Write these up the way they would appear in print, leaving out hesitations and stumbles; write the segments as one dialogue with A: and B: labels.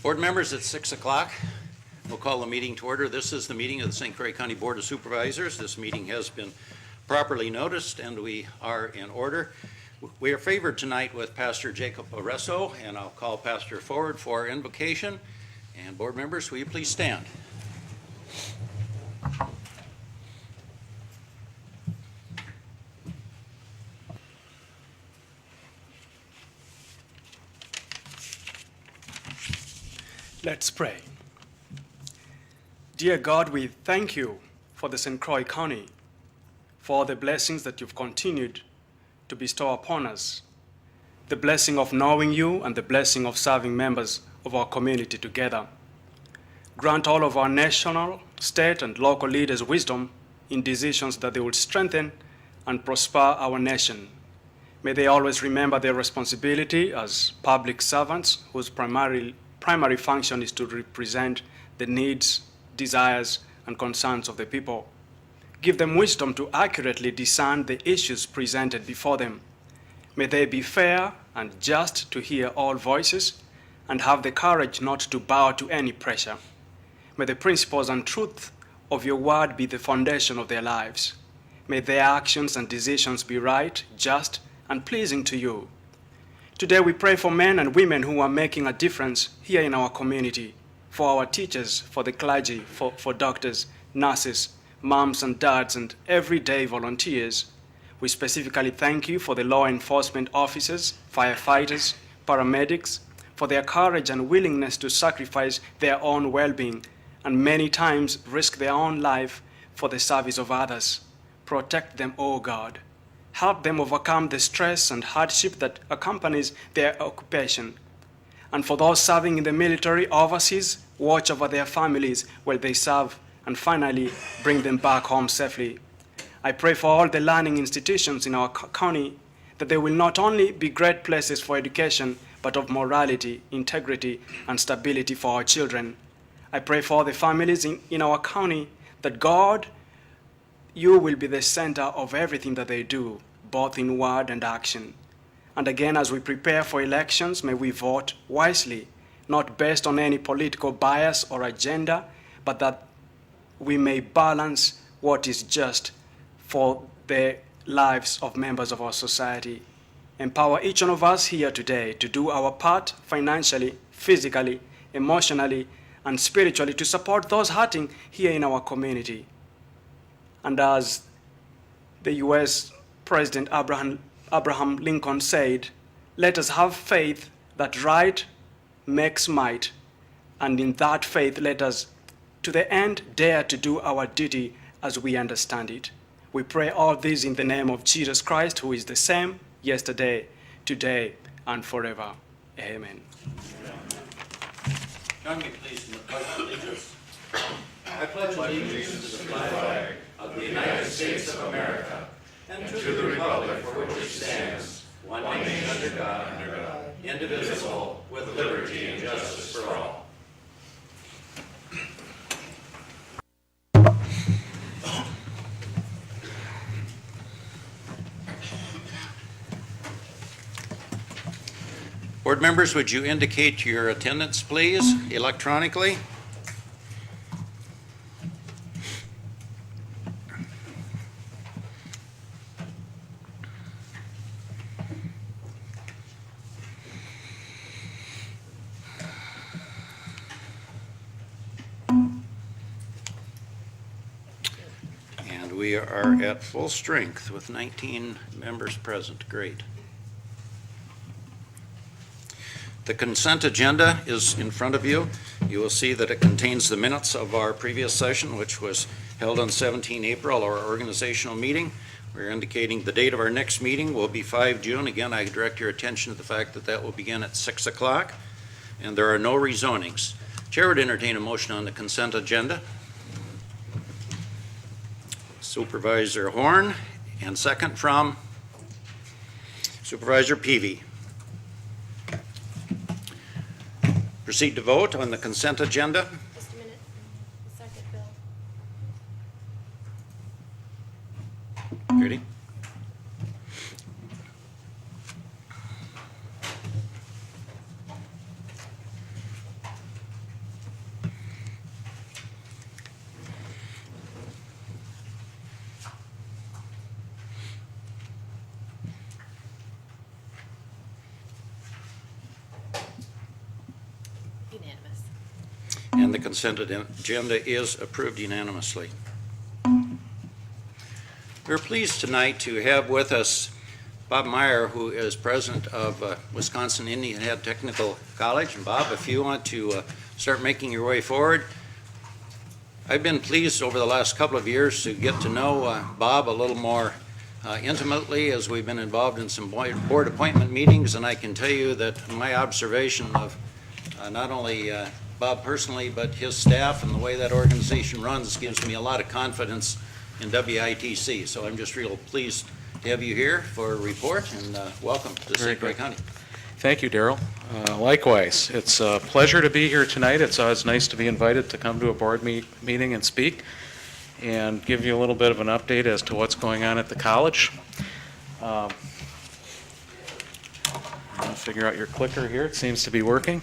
A: Board members, it's 6 o'clock. We'll call the meeting to order. This is the meeting of the St. Croix County Board of Supervisors. This meeting has been properly noticed and we are in order. We are favored tonight with Pastor Jacob Areso, and I'll call Pastor forward for invocation. And board members, will you please stand?
B: Let's pray. Dear God, we thank you for the St. Croix County, for all the blessings that you've continued to bestow upon us, the blessing of knowing you and the blessing of serving members of our community together. Grant all of our national, state, and local leaders wisdom in decisions that they will strengthen and prosper our nation. May they always remember their responsibility as public servants whose primary function is to represent the needs, desires, and concerns of the people. Give them wisdom to accurately discern the issues presented before them. May they be fair and just to hear all voices and have the courage not to bow to any pressure. May the principles and truth of your word be the foundation of their lives. May their actions and decisions be right, just, and pleasing to you. Today we pray for men and women who are making a difference here in our community, for our teachers, for the clergy, for doctors, nurses, moms and dads, and everyday volunteers. We specifically thank you for the law enforcement officers, firefighters, paramedics, for their courage and willingness to sacrifice their own well-being and many times risk their own life for the service of others. Protect them, O God. Help them overcome the stress and hardship that accompanies their occupation. And for those serving in the military overseas, watch over their families while they serve, and finally bring them back home safely. I pray for all the learning institutions in our county that they will not only be great places for education, but of morality, integrity, and stability for our children. I pray for all the families in our county that God, you will be the center of everything that they do, both in word and action. And again, as we prepare for elections, may we vote wisely, not based on any political bias or agenda, but that we may balance what is just for the lives of members of our society. Empower each one of us here today to do our part financially, physically, emotionally, and spiritually to support those hurting here in our community. And as the U.S. President Abraham Lincoln said, let us have faith that right makes might, and in that faith let us to the end dare to do our duty as we understand it. We pray all this in the name of Jesus Christ, who is the same yesterday, today, and forever. Amen.
A: Join me please in the pledge of allegiance. I pledge allegiance to the flag of the United States of America and to the republic for which it stands, one nation under God, indivisible, with liberty and justice for all. Board members, would you indicate your attendance, please, electronically? And we are at full strength with 19 members present. Great. The consent agenda is in front of you. You will see that it contains the minutes of our previous session, which was held on 17 April, our organizational meeting. We're indicating the date of our next meeting will be 5 June. Again, I direct your attention to the fact that that will begin at 6 o'clock, and there are no rezonings. Chair would entertain a motion on the consent agenda. Supervisor Horn, and second from Supervisor Peavy. Proceed to vote on the consent agenda.
C: Just a minute. A second, Bill.
A: Ready?
C: unanimous.
A: And the consent agenda is approved unanimously. We're pleased tonight to have with us Bob Meyer, who is president of Wisconsin Indian Head Technical College. And Bob, if you want to start making your way forward. I've been pleased over the last couple of years to get to know Bob a little more intimately as we've been involved in some board appointment meetings, and I can tell you that my observation of not only Bob personally, but his staff and the way that organization runs gives me a lot of confidence in WITC. So I'm just real pleased to have you here for a report, and welcome to St. Croix County.
D: Thank you, Daryl. Likewise, it's a pleasure to be here tonight. It's always nice to be invited to come to a board meeting and speak and give you a little bit of an update as to what's going on at the college. I'll figure out your clicker here. It seems to be working.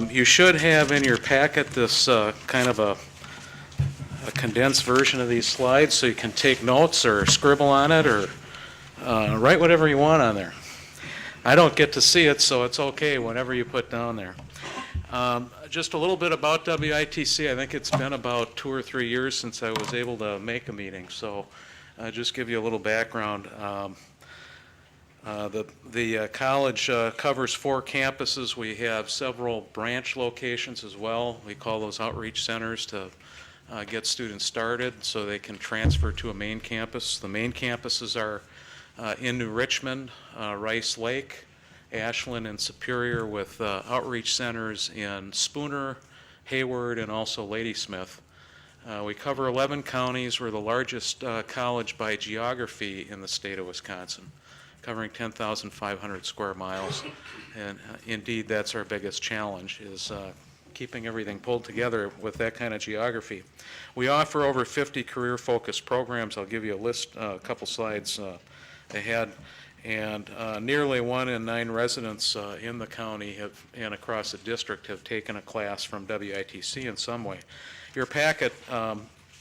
D: You should have in your packet this kind of a condensed version of these slides so you can take notes or scribble on it or write whatever you want on there. I don't get to see it, so it's okay whatever you put down there. Just a little bit about WITC. I think it's been about 2 or 3 years since I was able to make a meeting, so just give you a little background. The college covers 4 campuses. We have several branch locations as well. We call those outreach centers to get students started so they can transfer to a main campus. The main campuses are in New Richmond, Rice Lake, Ashland, and Superior, with outreach centers in Spooner, Hayward, and also Ladysmith. We cover 11 counties. We're the largest college by geography in the state of Wisconsin, covering 10,500 square miles. And indeed, that's our biggest challenge, is keeping everything pulled together with that kind of geography. We offer over 50 career-focused programs. I'll give you a list, a couple slides ahead. And nearly 1 in 9 residents in the county and across the district have taken a class from WITC in some way. Your packet,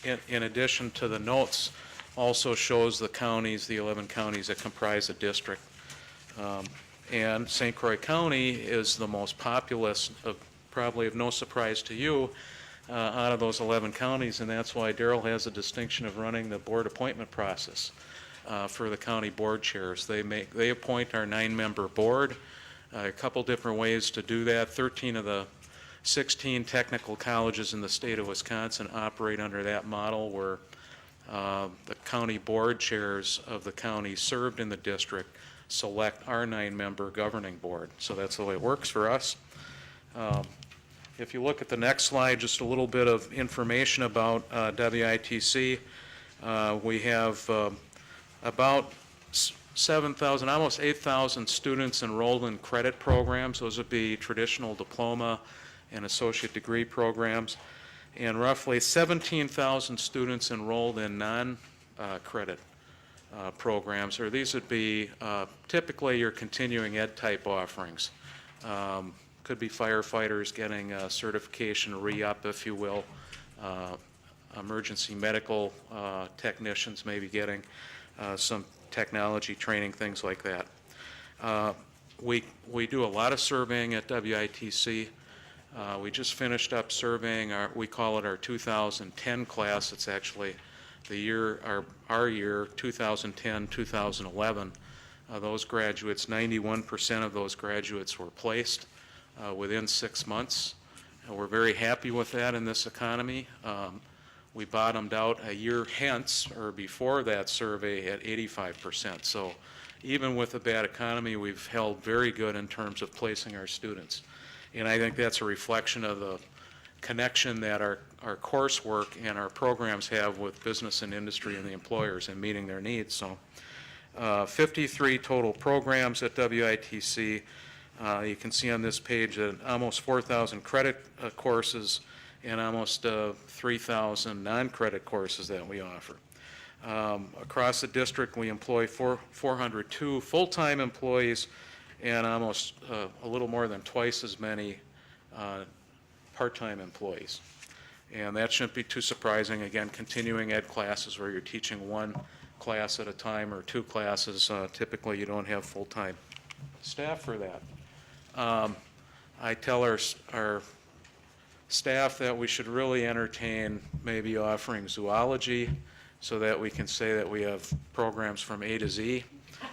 D: in addition to the notes, also shows the counties, the 11 counties that comprise the district. And St. Croix County is the most populous, probably of no surprise to you, out of those 11 counties, and that's why Daryl has the distinction of running the board appointment process for the county board chairs. They appoint our 9-member board. A couple different ways to do that. 13 of the 16 technical colleges in the state of Wisconsin operate under that model, where the county board chairs of the county served in the district select our 9-member governing board. So that's the way it works for us. If you look at the next slide, just a little bit of information about WITC. We have about 7,000, almost 8,000 students enrolled in credit programs. Those would be traditional diploma and associate degree programs, and roughly 17,000 students enrolled in non-credit programs, or these would be typically your continuing ed type offerings. Could be firefighters getting a certification re-up, if you will, emergency medical technicians maybe getting some technology training, things like that. We do a lot of surveying at WITC. We just finished up surveying we call it our 2010 class. It's actually the year, our year, 2010, 2011. Those graduates, 91% of those graduates were placed within 6 months. And we're very happy with that in this economy. We bottomed out a year hence, or before that survey, at 85%. So even with a bad economy, we've held very good in terms of placing our students. And I think that's a reflection of the connection that our coursework and our programs have with business and industry and the employers and meeting their needs. So 53 total programs at WITC. You can see on this page that almost 4,000 credit courses and almost 3,000 non-credit courses that we offer. Across the district, we employ 402 full-time employees and almost a little more than twice as many part-time employees. And that shouldn't be too surprising. Again, continuing ed classes where you're teaching 1 class at a time or 2 classes, typically you don't have full-time staff for that. I tell our staff that we should really entertain maybe offering zoology so that we can say that we have programs from A to Z.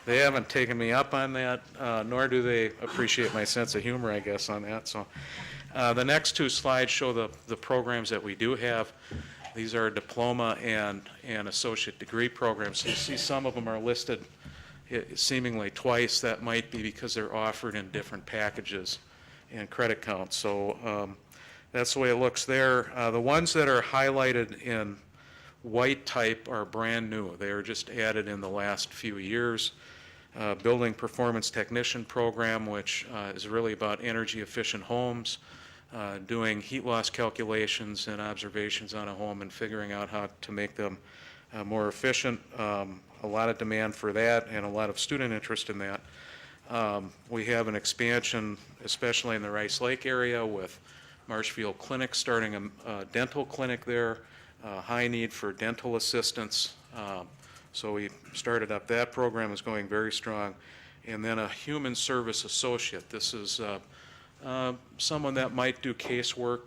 D: They haven't taken me up on that, nor do they appreciate my sense of humor, I guess, on that. So the next two slides show the programs that we do have. These are diploma and associate degree programs. So you see some of them are listed seemingly twice. That might be because they're offered in different packages and credit counts. So that's the way it looks there. The ones that are highlighted in white type are brand new. They are just added in the last few years. Building Performance Technician Program, which is really about energy efficient homes, doing heat loss calculations and observations on a home and figuring out how to make them more efficient. A lot of demand for that and a lot of student interest in that. We have an expansion, especially in the Rice Lake area, with Marshfield Clinic starting a dental clinic there, high need for dental assistants. So we started up that program, is going very strong. And then a human service associate. This is someone that might do casework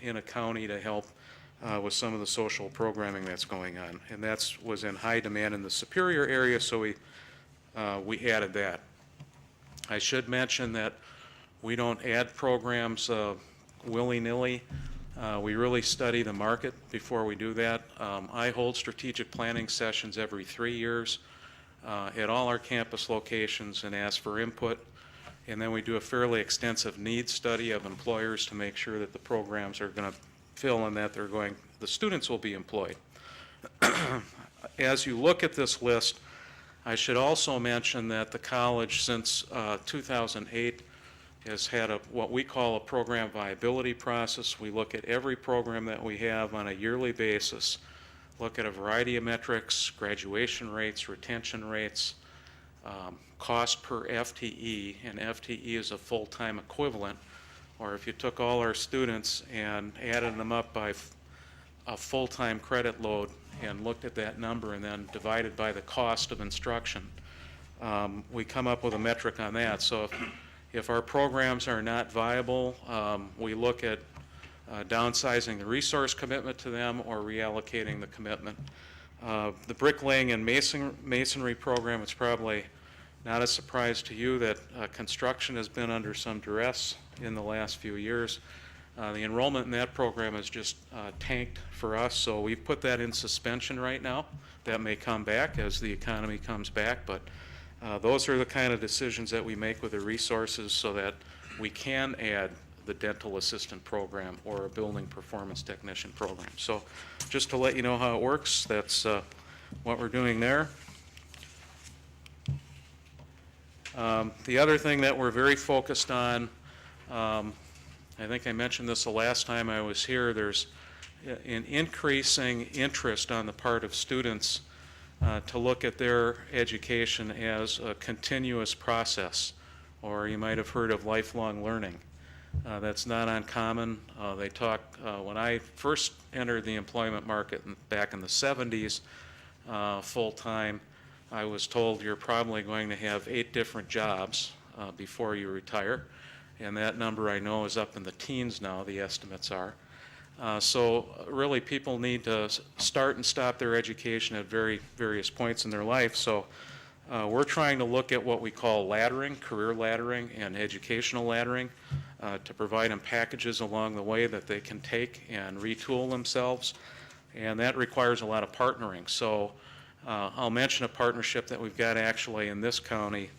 D: in a county to help with some of the social programming that's going on. And that was in high demand in the Superior area, so we added that. I should mention that we don't add programs willy-nilly. We really study the market before we do that. I hold strategic planning sessions every 3 years at all our campus locations and ask for input. And then we do a fairly extensive needs study of employers to make sure that the programs are going to fill and that the students will be employed. As you look at this list, I should also mention that the college since 2008 has had what we call a program viability process. We look at every program that we have on a yearly basis, look at a variety of metrics, graduation rates, retention rates, cost per FTE, and FTE is a full-time equivalent, or if you took all our students and added them up by a full-time credit load and looked at that number and then divided by the cost of instruction, we come up with a metric on that. So if our programs are not viable, we look at downsizing the resource commitment to them or reallocating the commitment. The bricklaying and masonry program, it's probably not a surprise to you that construction has been under some duress in the last few years. The enrollment in that program has just tanked for us, so we've put that in suspension right now. That may come back as the economy comes back, but those are the kind of decisions that we make with the resources so that we can add the dental assistant program or a building performance technician program. So just to let you know how it works, that's what we're doing there. The other thing that we're very focused on, I think I mentioned this the last time I was here, there's an increasing interest on the part of students to look at their education as a continuous process, or you might have heard of lifelong learning. That's not uncommon. They talk, when I first entered the employment market back in the 70s full-time, I was told you're probably going to have 8 different jobs before you retire, and that number I know is up in the teens now, the estimates are. So really people need to start and stop their education at various points in their life. So we're trying to look at what we call laddering, career laddering and educational laddering to provide them packages along the way that they can take and retool themselves, and that requires a lot of partnering. So I'll mention a partnership that we've got actually in this county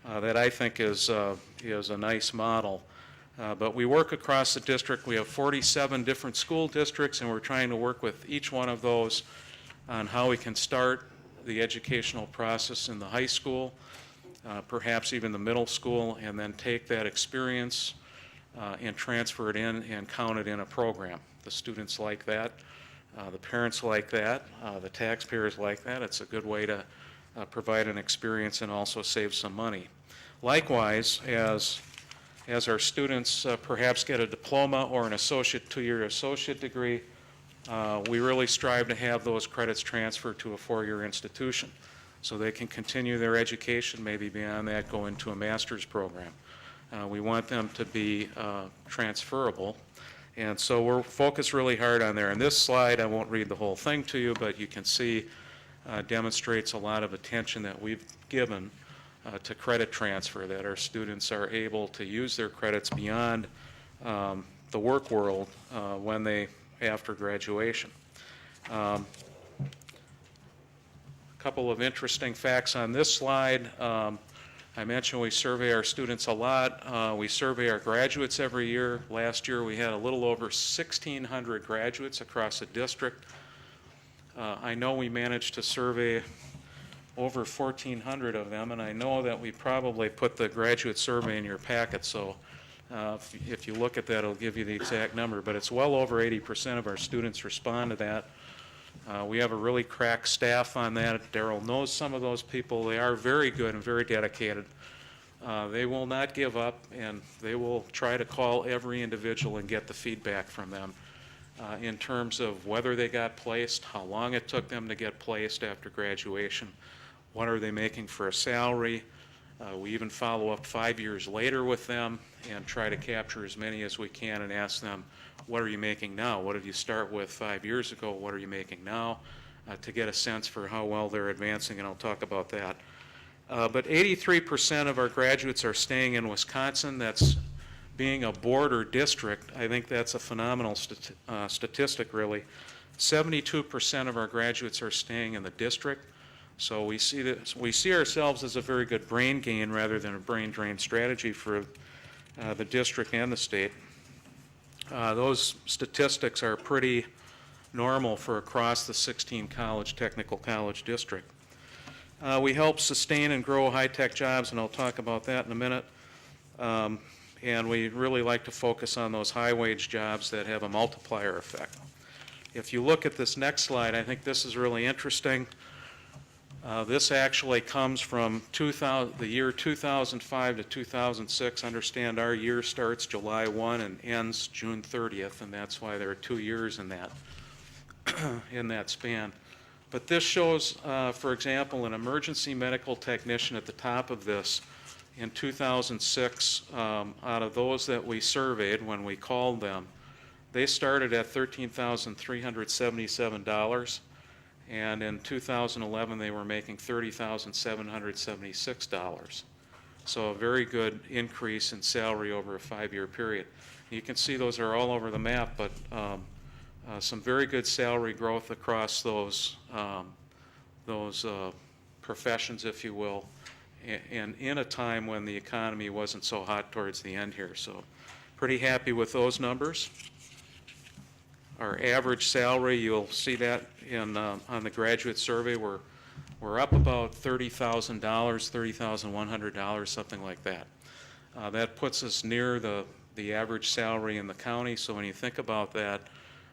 D: that I think is a nice model. But we work across the district. We have 47 different school districts, and we're trying to work with each one of those on how we can start the educational process in the high school, perhaps even the middle school, and then take that experience and transfer it in and count it in a program. The students like that. The parents like that. The taxpayers like that. It's a good way to provide an experience and also save some money. Likewise, as our students perhaps get a diploma or an associate, 2-year associate degree, we really strive to have those credits transferred to a 4-year institution so they can continue their education, maybe beyond that go into a master's program. We want them to be transferable. And so we're focused really hard on there. And this slide, I won't read the whole thing to you, but you can see demonstrates a lot of attention that we've given to credit transfer, that our students are able to use their credits beyond the work world after graduation. A couple of interesting facts on this slide. I mentioned we survey our students a lot. We survey our graduates every year. Last year we had a little over 1,600 graduates across the district. I know we managed to survey over 1,400 of them, and I know that we probably put the graduate survey in your packet, so if you look at that, it'll give you the exact number, but it's well over 80% of our students respond to that. We have a really crack staff on that. Darrell knows some of those people. They are very good and very dedicated. They will not give up, and they will try to call every individual and get the feedback from them in terms of whether they got placed, how long it took them to get placed after graduation, what are they making for a salary. We even follow up 5 years later with them and try to capture as many as we can and ask them, what are you making now? What did you start with 5 years ago? What are you making now? To get a sense for how well they're advancing, and I'll talk about that. But 83% of our graduates are staying in Wisconsin. That's being a border district. I think that's a phenomenal statistic, really. 72% of our graduates are staying in the district. So we see ourselves as a very good brain gain rather than a brain drain strategy for the district and the state. Those statistics are pretty normal for across the 16 technical college district. We help sustain and grow high-tech jobs, and I'll talk about that in a minute. And we really like to focus on those high-wage jobs that have a multiplier effect. If you look at this next slide, I think this is really interesting. This actually comes from the year 2005 to 2006. Understand our year starts July 1 and ends June 30th, and that's why there are 2 years in that, in that span. But this shows, for example, an emergency medical technician at the top of this. In 2006, out of those that we surveyed when we called them, they started at $13,377. And in 2011, they were making $30,776. So a very good increase in salary over a 5-year period. You can see those are all over the map, but some very good salary growth across those professions, if you will, and in a time when the economy wasn't so hot towards the end here. So pretty happy with those numbers. Our average salary, you'll see that on the graduate survey, we're up about $30,000, $30,100, something like that. That puts us near the average salary in the county. So when you think about that,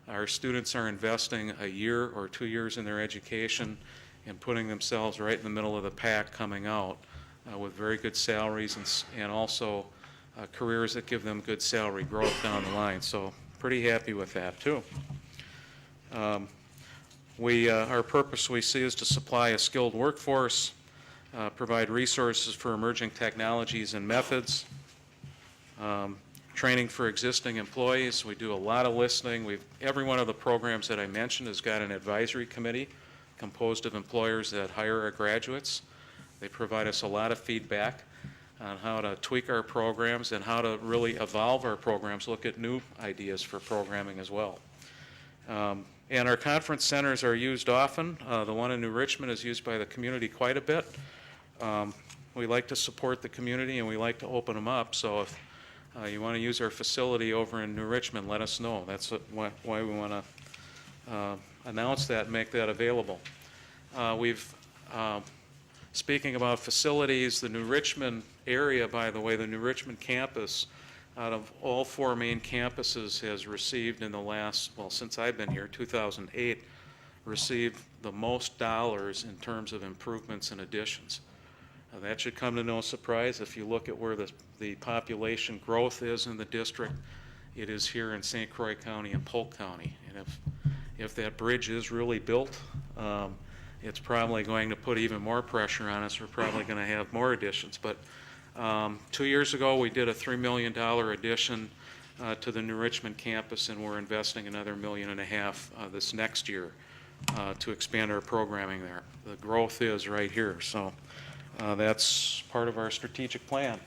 D: our students are investing a year or 2 years in their education and putting themselves right in the middle of the pack coming out with very good salaries and also careers that give them good salary growth down the line. So pretty happy with that too. Our purpose we see is to supply a skilled workforce, provide resources for emerging technologies and methods, training for existing employees. We do a lot of listening. Every one of the programs that I mentioned has got an advisory committee composed of employers that hire our graduates. They provide us a lot of feedback on how to tweak our programs and how to really evolve our programs, look at new ideas for programming as well. And our conference centers are used often. The one in New Richmond is used by the community quite a bit. We like to support the community and we like to open them up. So if you want to use our facility over in New Richmond, let us know. That's why we want to announce that and make that available. Speaking about facilities, the New Richmond area, by the way, the New Richmond campus, out of all 4 main campuses, has received in the last, well, since I've been here, 2008, received the most dollars in terms of improvements and additions. That should come to no surprise. If you look at where the population growth is in the district, it is here in St. Croix County and Polk County. And if that bridge is really built, it's probably going to put even more pressure on us. We're probably going to have more additions. But 2 years ago, we did a $3 million addition to the New Richmond campus, and we're investing another $1.5 million this next year to expand our programming there. The growth is right here, so that's part of our strategic plan.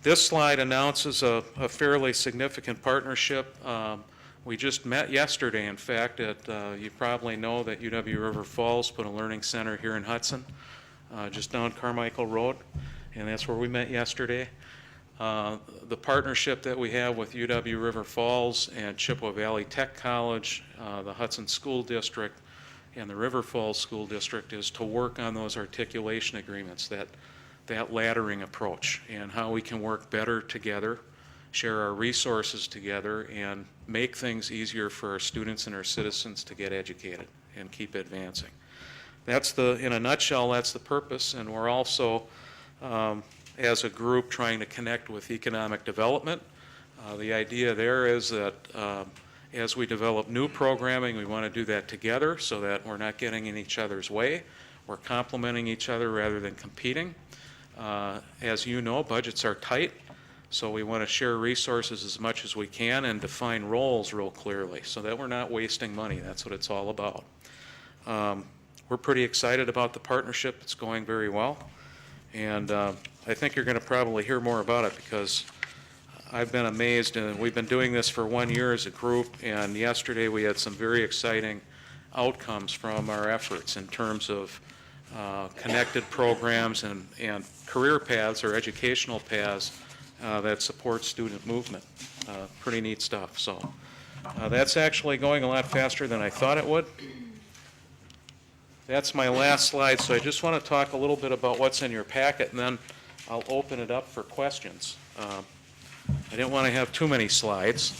D: This slide announces a fairly significant partnership. We just met yesterday, in fact, you probably know that UW River Falls put a learning center here in Hudson, just down Carmichael Road, and that's where we met yesterday. The partnership that we have with UW River Falls and Chippewa Valley Tech College, the Hudson School District, and the River Falls School District is to work on those articulation agreements, that laddering approach, and how we can work better together, share our resources together, and make things easier for our students and our citizens to get educated and keep advancing. That's in a nutshell, that's the purpose, and we're also, as a group, trying to connect with economic development. The idea there is that as we develop new programming, we want to do that together so that we're not getting in each other's way. We're complementing each other rather than competing. As you know, budgets are tight, so we want to share resources as much as we can and define roles real clearly so that we're not wasting money. That's what it's all about. We're pretty excited about the partnership. It's going very well, and I think you're going to probably hear more about it because I've been amazed, and we've been doing this for 1 year as a group, and yesterday we had some very exciting outcomes from our efforts in terms of connected programs and career paths or educational paths that support student movement. Pretty neat stuff. So that's actually going a lot faster than I thought it would. That's my last slide, so I just want to talk a little bit about what's in your packet, and then I'll open it up for questions. I didn't want to have too many slides.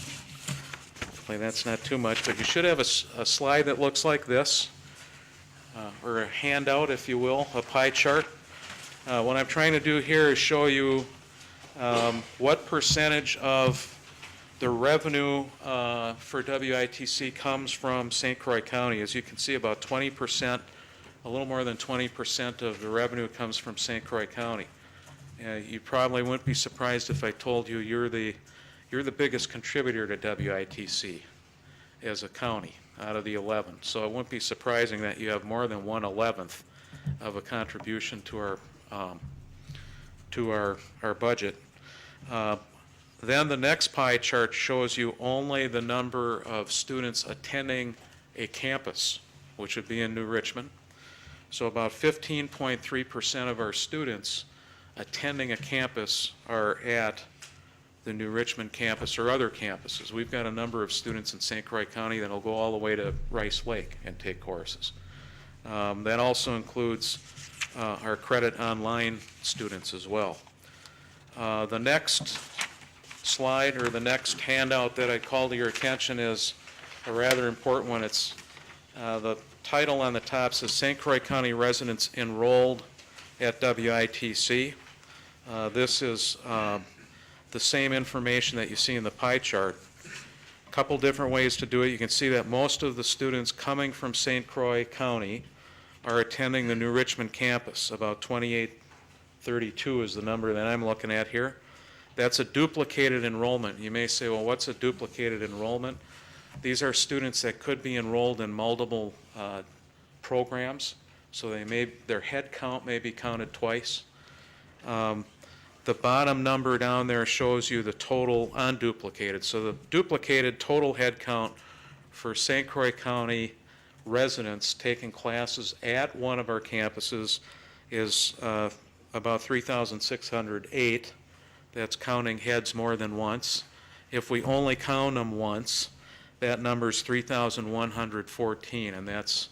D: Hopefully that's not too much, but you should have a slide that looks like this, or a handout, if you will, a pie chart. What I'm trying to do here is show you what percentage of the revenue for WITC comes from St. Croix County. As you can see, about 20%, a little more than 20% of the revenue comes from St. Croix County. You probably wouldn't be surprised if I told you you're the biggest contributor to WITC as a county out of the 11. So it wouldn't be surprising that you have more than 1/11 of a contribution to our budget. Then the next pie chart shows you only the number of students attending a campus, which would be in New Richmond. So about 15.3% of our students attending a campus are at the New Richmond campus or other campuses. We've got a number of students in St. Croix County that will go all the way to Rice Lake and take courses. That also includes our credit online students as well. The next slide, or the next handout that I call to your attention, is a rather important one. It's the title on the top says St. Croix County residents enrolled at WITC. This is the same information that you see in the pie chart. A couple different ways to do it. You can see that most of the students coming from St. Croix County are attending the New Richmond campus. About 2832 is the number that I'm looking at here. That's a duplicated enrollment. You may say, well, what's a duplicated enrollment? These are students that could be enrolled in multiple programs, so their head count may be counted twice. The bottom number down there shows you the total unduplicated. So the duplicated total head count for St. Croix County residents taking classes at one of our campuses is about 3,608. That's counting heads more than once. If we only count them once, that number is 3,114, and that's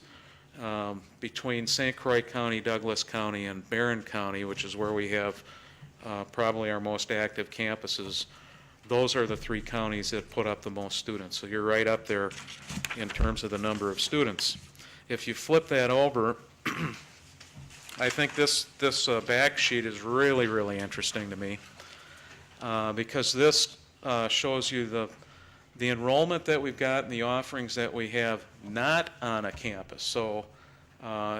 D: between St. Croix County, Douglas County, and Barron County, which is where we have probably our most active campuses. Those are the three counties that put up the most students. So you're right up there in terms of the number of students. If you flip that over, I think this back sheet is really, really interesting to me because this shows you the enrollment that we've got and the offerings that we have not on a campus. So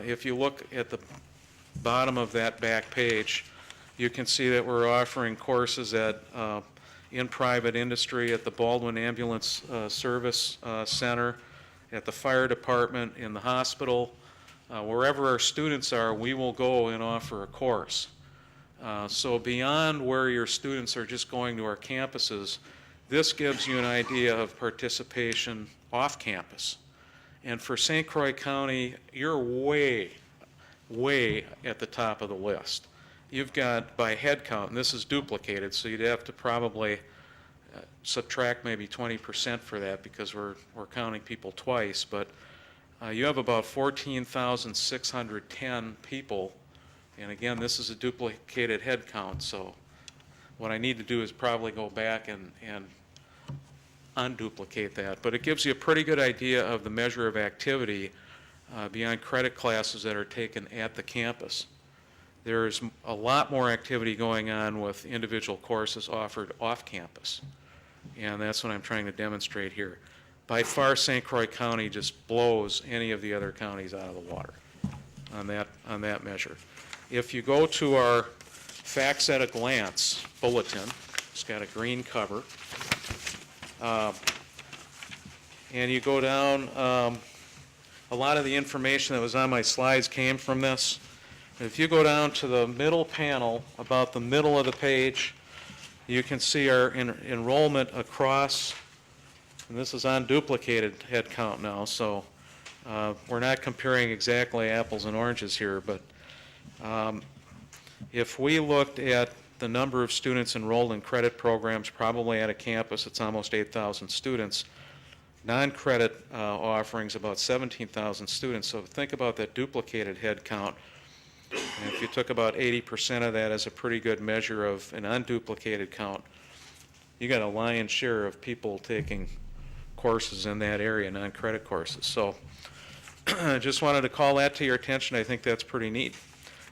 D: if you look at the bottom of that back page, You can see that we're offering courses in private industry at the Baldwin Ambulance Service Center, at the fire department, in the hospital. Wherever our students are, we will go and offer a course. So beyond where your students are just going to our campuses, this gives you an idea of participation off campus. And for St. Croix County, you're way, way at the top of the list. You've got, by head count, and this is duplicated, so you'd have to probably subtract maybe 20% for that because we're counting people twice, but you have about 14,610 people, and again, this is a duplicated head count, so what I need to do is probably go back and unduplicate that, but it gives you a pretty good idea of the measure of activity beyond credit classes that are taken at the campus. There's a lot more activity going on with individual courses offered off campus, and that's what I'm trying to demonstrate here. By far, St. Croix County just blows any of the other counties out of the water on that measure. If you go to our Facts at a Glance bulletin, it's got a green cover, and you go down, a lot of the information that was on my slides came from this. If you go down to the middle panel, about the middle of the page, you can see our enrollment across, and this is unduplicated head count now, so we're not comparing exactly apples and oranges here, but if we looked at the number of students enrolled in credit programs, probably at a campus, it's almost 8,000 students. Non-credit offerings, about 17,000 students, so think about that duplicated head count. And if you took about 80% of that as a pretty good measure of an unduplicated count, you got a lion's share of people taking courses in that area, non-credit courses. So I just wanted to call that to your attention. I think that's pretty neat.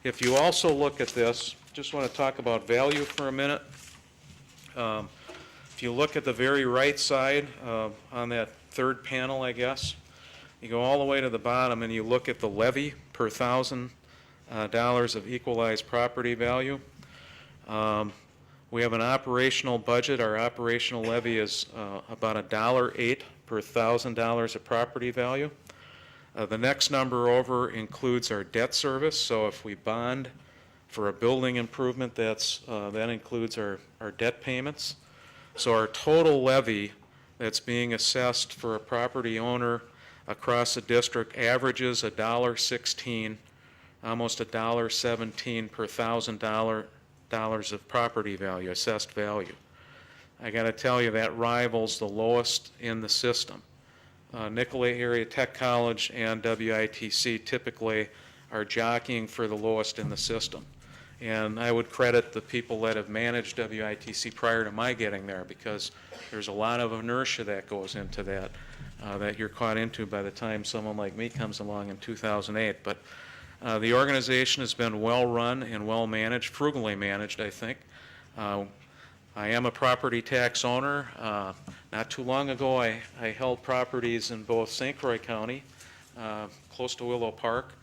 D: If you also look at this, just want to talk about value for a minute. If you look at the very right side on that third panel, I guess, you go all the way to the bottom and you look at the levy per $1,000 of equalized property value. We have an operational budget. Our operational levy is about $1.08 per $1,000 of property value. The next number over includes our debt service. So if we bond for a building improvement, that includes our debt payments. So our total levy that's being assessed for a property owner across the district averages $1.16, almost $1.17 per $1,000 of property value, assessed value. I got to tell you, that rivals the lowest in the system. Nicolay Area Tech College and WITC typically are jockeying for the lowest in the system. And I would credit the people that have managed WITC prior to my getting there, because there's a lot of inertia that goes into that, that you're caught into by the time someone like me comes along in 2008. But the organization has been well run and well managed, frugally managed, I think. I am a property tax owner. Not too long ago, I held properties in both St. Croix County, close to Willow Park,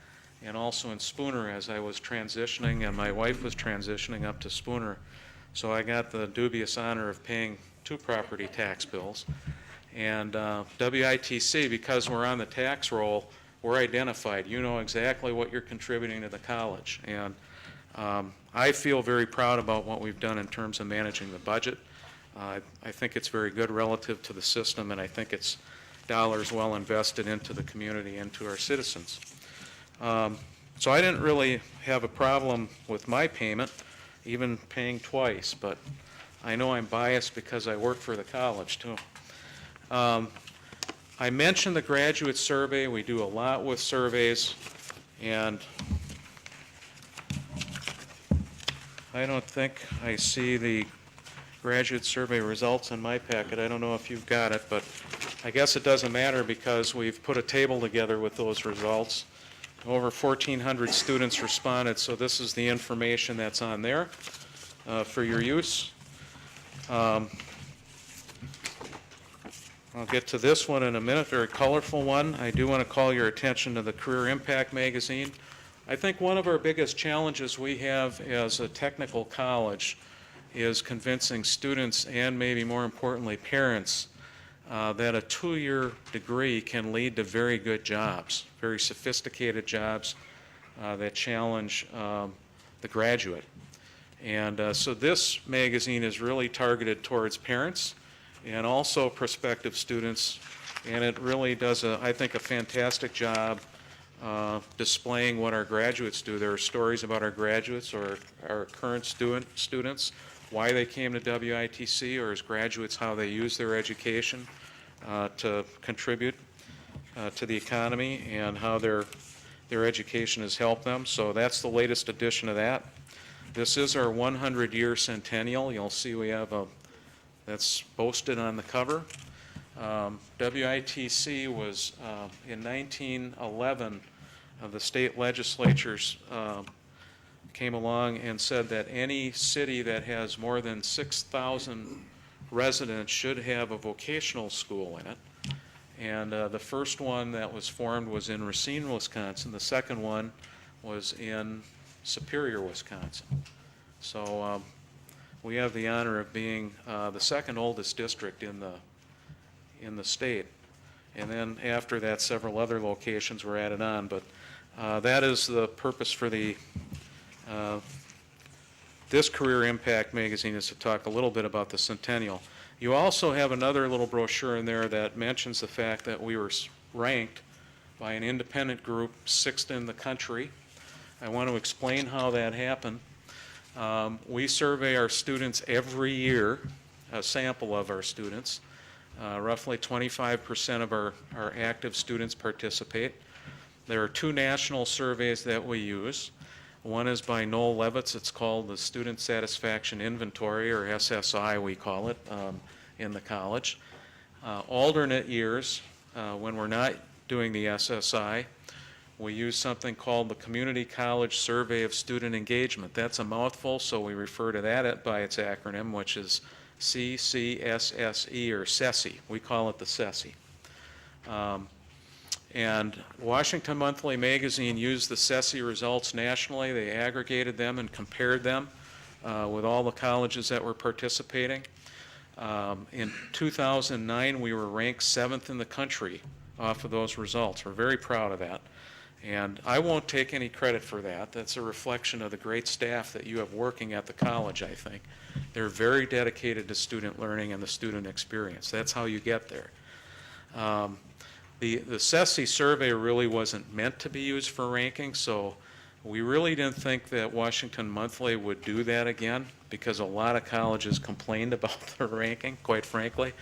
D: and also in Spooner as I was transitioning, and my wife was transitioning up to Spooner. So I got the dubious honor of paying 2 property tax bills. And WITC, because we're on the tax roll, we're identified. You know exactly what you're contributing to the college. And I feel very proud about what we've done in terms of managing the budget. I think it's very good relative to the system, and I think it's dollars well invested into the community and to our citizens. So I didn't really have a problem with my payment, even paying twice, but I know I'm biased because I work for the college too. I mentioned the graduate survey. We do a lot with surveys, and I don't think I see the graduate survey results in my packet. I don't know if you've got it, but I guess it doesn't matter because we've put a table together with those results. Over 1,400 students responded, so this is the information that's on there for your use. I'll get to this one in a minute, very colorful one. I do want to call your attention to the Career Impact magazine. I think one of our biggest challenges we have as a technical college is convincing students and maybe more importantly parents that a 2-year degree can lead to very good jobs, very sophisticated jobs that challenge the graduate. And so this magazine is really targeted towards parents and also prospective students, and it really does, I think, a fantastic job displaying what our graduates do. There are stories about our graduates or our current students, why they came to WITC, or as graduates, how they use their education to contribute to the economy and how their education has helped them. So that's the latest edition of that. This is our 100-year centennial. You'll see we have that's posted on the cover. WITC was, in 1911, the state legislatures came along and said that any city that has more than 6,000 residents should have a vocational school in it. And the first one that was formed was in Racine, Wisconsin. The second one was in Superior, Wisconsin. So we have the honor of being the second oldest district in the state. And then after that, several other locations were added on. But that is the purpose for the this Career Impact magazine, is to talk a little bit about the centennial. You also have another little brochure in there that mentions the fact that we were ranked by an independent group 6th in the country. I want to explain how that happened. We survey our students every year, a sample of our students. Roughly 25% of our active students participate. There are 2 national surveys that we use. One is by Noel Levitz. It's called the Student Satisfaction Inventory, or SSI we call it, in the college. Alternate years, when we're not doing the SSI, we use something called the Community College Survey of Student Engagement. That's a mouthful, so we refer to that by its acronym, which is CCSSE, or SESI. We call it the SESI. And Washington Monthly Magazine used the SESI results nationally. They aggregated them and compared them with all the colleges that were participating. In 2009, we were ranked 7th in the country off of those results. We're very proud of that. And I won't take any credit for that. That's a reflection of the great staff that you have working at the college, I think. They're very dedicated to student learning and the student experience. That's how you get there. The SESI survey really wasn't meant to be used for ranking, so we really didn't think that Washington Monthly would do that again, because a lot of colleges complained about their ranking, quite frankly,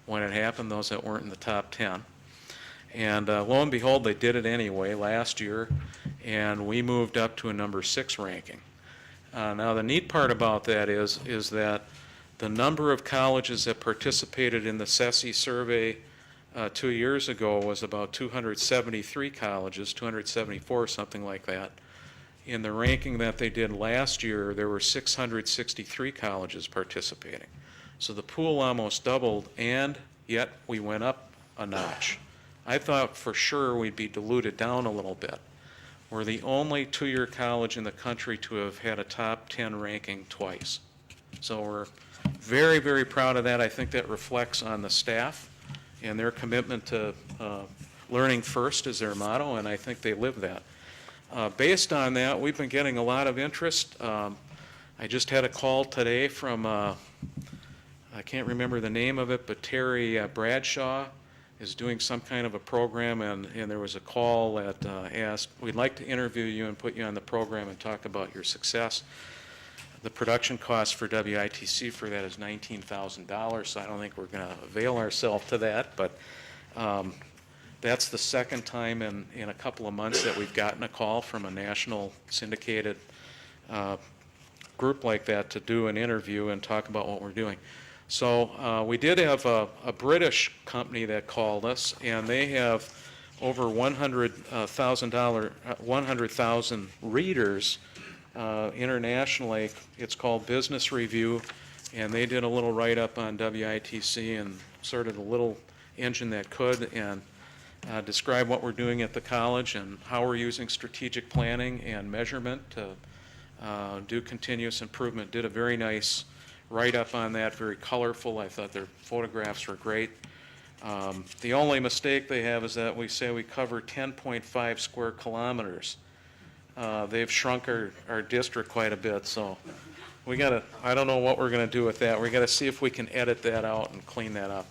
D: when it happened, those that weren't in the top 10. And lo and behold, they did it anyway last year, and we moved up to a number 6 ranking. Now the neat part about that is that the number of colleges that participated in the SESI survey 2 years ago was about 273 colleges, 274, something like that. In the ranking that they did last year, there were 663 colleges participating. So the pool almost doubled, and yet we went up a notch. I thought for sure we'd be diluted down a little bit. We're the only 2-year college in the country to have had a top 10 ranking twice. So we're very, very proud of that. I think that reflects on the staff and their commitment to learning first is their motto, and I think they live that. Based on that, we've been getting a lot of interest. I just had a call today from, I can't remember the name of it, but Terry Bradshaw is doing some kind of a program, and there was a call that asked, we'd like to interview you and put you on the program and talk about your success. The production cost for WITC for that is $19,000, so I don't think we're going to avail ourselves to that, but that's the second time in a couple of months that we've gotten a call from a national syndicated group like that to do an interview and talk about what we're doing. So we did have a British company that called us, and they have over 100,000 readers internationally. It's called Business Review, and they did a little write-up on WITC and sort of the little engine that could, and describe what we're doing at the college and how we're using strategic planning and measurement to do continuous improvement. Did a very nice write-up on that, very colorful. I thought their photographs were great. The only mistake they have is that we say we cover 10.5 square kilometers. They've shrunk our district quite a bit, so we gotta, I don't know what we're gonna do with that. We gotta see if we can edit that out and clean that up.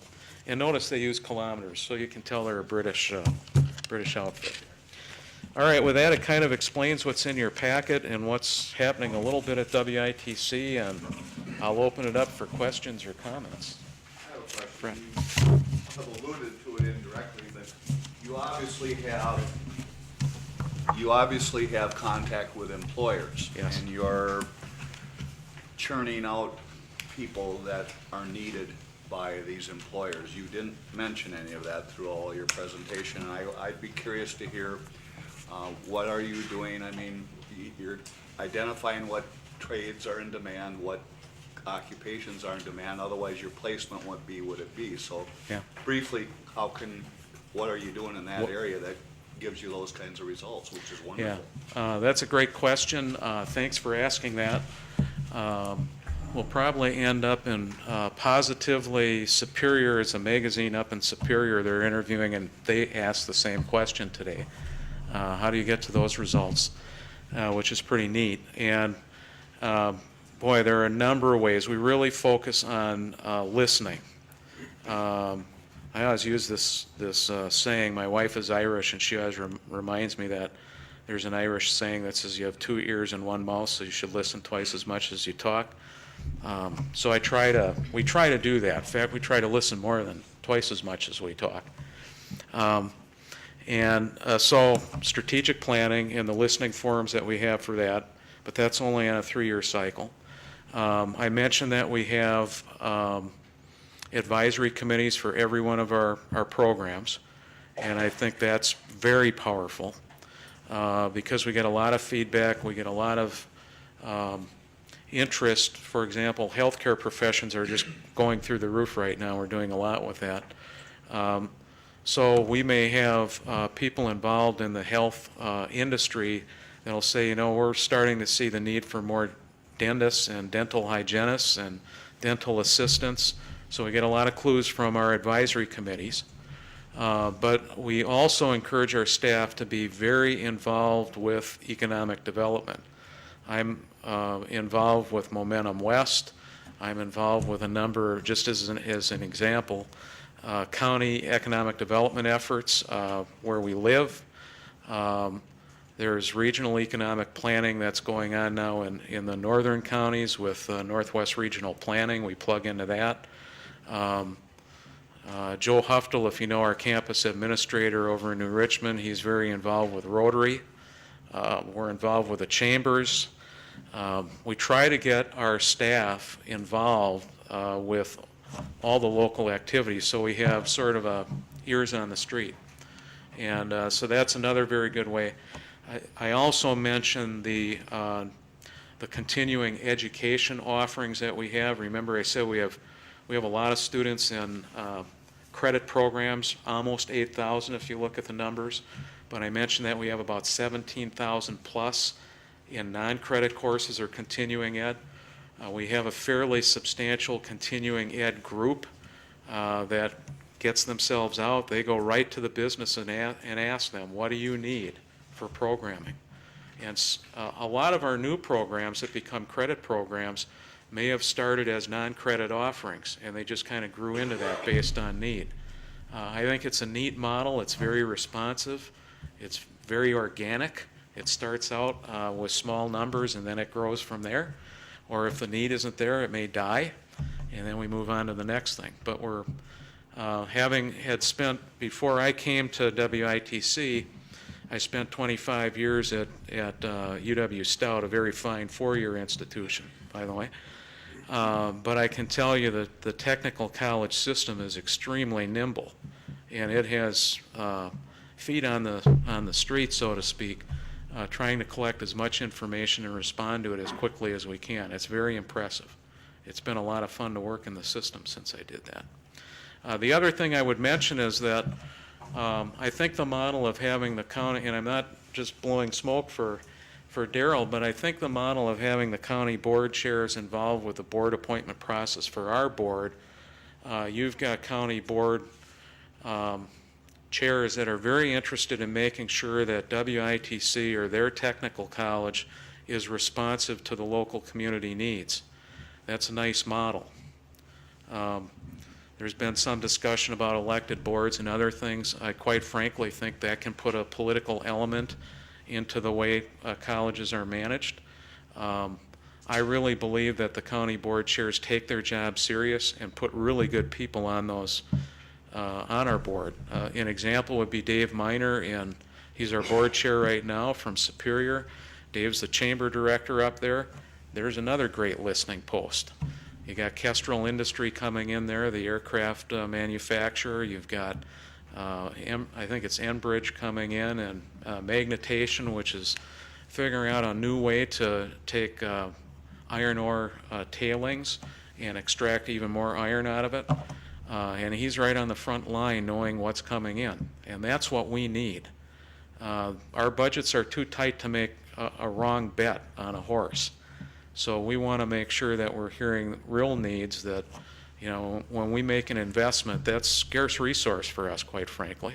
D: And notice they use kilometers, so you can tell they're a British outfit. All right, with that, it kind of explains what's in your packet and what's happening a little bit at WITC, and I'll open it up for questions or comments.
E: I have a question.
D: Brent.
E: You have alluded to it indirectly, but you obviously have contact with employers.
D: Yes.
E: And you're churning out people that are needed by these employers. You didn't mention any of that through all your presentation. I'd be curious to hear, what are you doing? I mean, you're identifying what trades are in demand, what occupations are in demand, otherwise your placement wouldn't be what it be. So
D: Yeah.
E: briefly, what are you doing in that area that gives you those kinds of results, which is wonderful?
D: Yeah, that's a great question. Thanks for asking that. We'll probably end up in Positively Superior is a magazine up in Superior they're interviewing, and they asked the same question today. How do you get to those results? Which is pretty neat. And boy, there are a number of ways. We really focus on listening. I always use this saying. My wife is Irish, and she always reminds me that there's an Irish saying that says you have 2 ears and 1 mouth, so you should listen twice as much as you talk. So we try to do that. In fact, we try to listen more than twice as much as we talk. So strategic planning and the listening forums that we have for that, but that's only on a 3-year cycle. I mentioned that we have advisory committees for every one of our programs, and I think that's very powerful because we get a lot of feedback, we get a lot of interest. For example, healthcare professions are just going through the roof right now. We're doing a lot with that. So we may have people involved in the health industry that'll say, you know, we're starting to see the need for more dentists and dental hygienists and dental assistants. So we get a lot of clues from our advisory committees. But we also encourage our staff to be very involved with economic development. I'm involved with Momentum West. I'm involved with a number, just as an example, county economic development efforts where we live. There's regional economic planning that's going on now in the northern counties with Northwest Regional Planning. We plug into that. Joe Huftel, if you know our campus administrator over in New Richmond, he's very involved with Rotary. We're involved with the chambers. We try to get our staff involved with all the local activities, so we have sort of a ears on the street. And so that's another very good way. I also mentioned the continuing education offerings that we have. Remember I said we have a lot of students in credit programs, almost 8,000 if you look at the numbers, but I mentioned that we have about 17,000 plus in non-credit courses or continuing ed. We have a fairly substantial continuing ed group that gets themselves out. They go right to the business and ask them, what do you need for programming? And a lot of our new programs that become credit programs may have started as non-credit offerings, and they just kind of grew into that based on need. I think it's a neat model. It's very responsive. It's very organic. It starts out with small numbers, and then it grows from there. Or if the need isn't there, it may die, and then we move on to the next thing. But we're had spent, before I came to WITC, I spent 25 years at UW Stout, a very fine 4-year institution, by the way. But I can tell you that the technical college system is extremely nimble, and it has feet on the street, so to speak, trying to collect as much information and respond to it as quickly as we can. It's very impressive. It's been a lot of fun to work in the system since I did that. The other thing I would mention is that I think the model of having the county, and I'm not just blowing smoke for Darrell, but I think the model of having the county board chairs involved with the board appointment process for our board, you've got county board chairs that are very interested in making sure that WITC or their technical college is responsive to the local community needs. That's a nice model. There's been some discussion about elected boards and other things. I quite frankly think that can put a political element into the way colleges are managed. I really believe that the county board chairs take their job serious and put really good people on those on our board. An example would be Dave Miner, and he's our board chair right now from Superior. Dave's the chamber director up there. There's another great listening post. You got Kestrel Industry coming in there, the aircraft manufacturer. You've got, I think it's Enbridge coming in, and Magnetation, which is figuring out a new way to take iron ore tailings and extract even more iron out of it. And he's right on the front line knowing what's coming in. And that's what we need. Our budgets are too tight to make a wrong bet on a horse. So we want to make sure that we're hearing real needs that, you know, when we make an investment, that's scarce resource for us, quite frankly.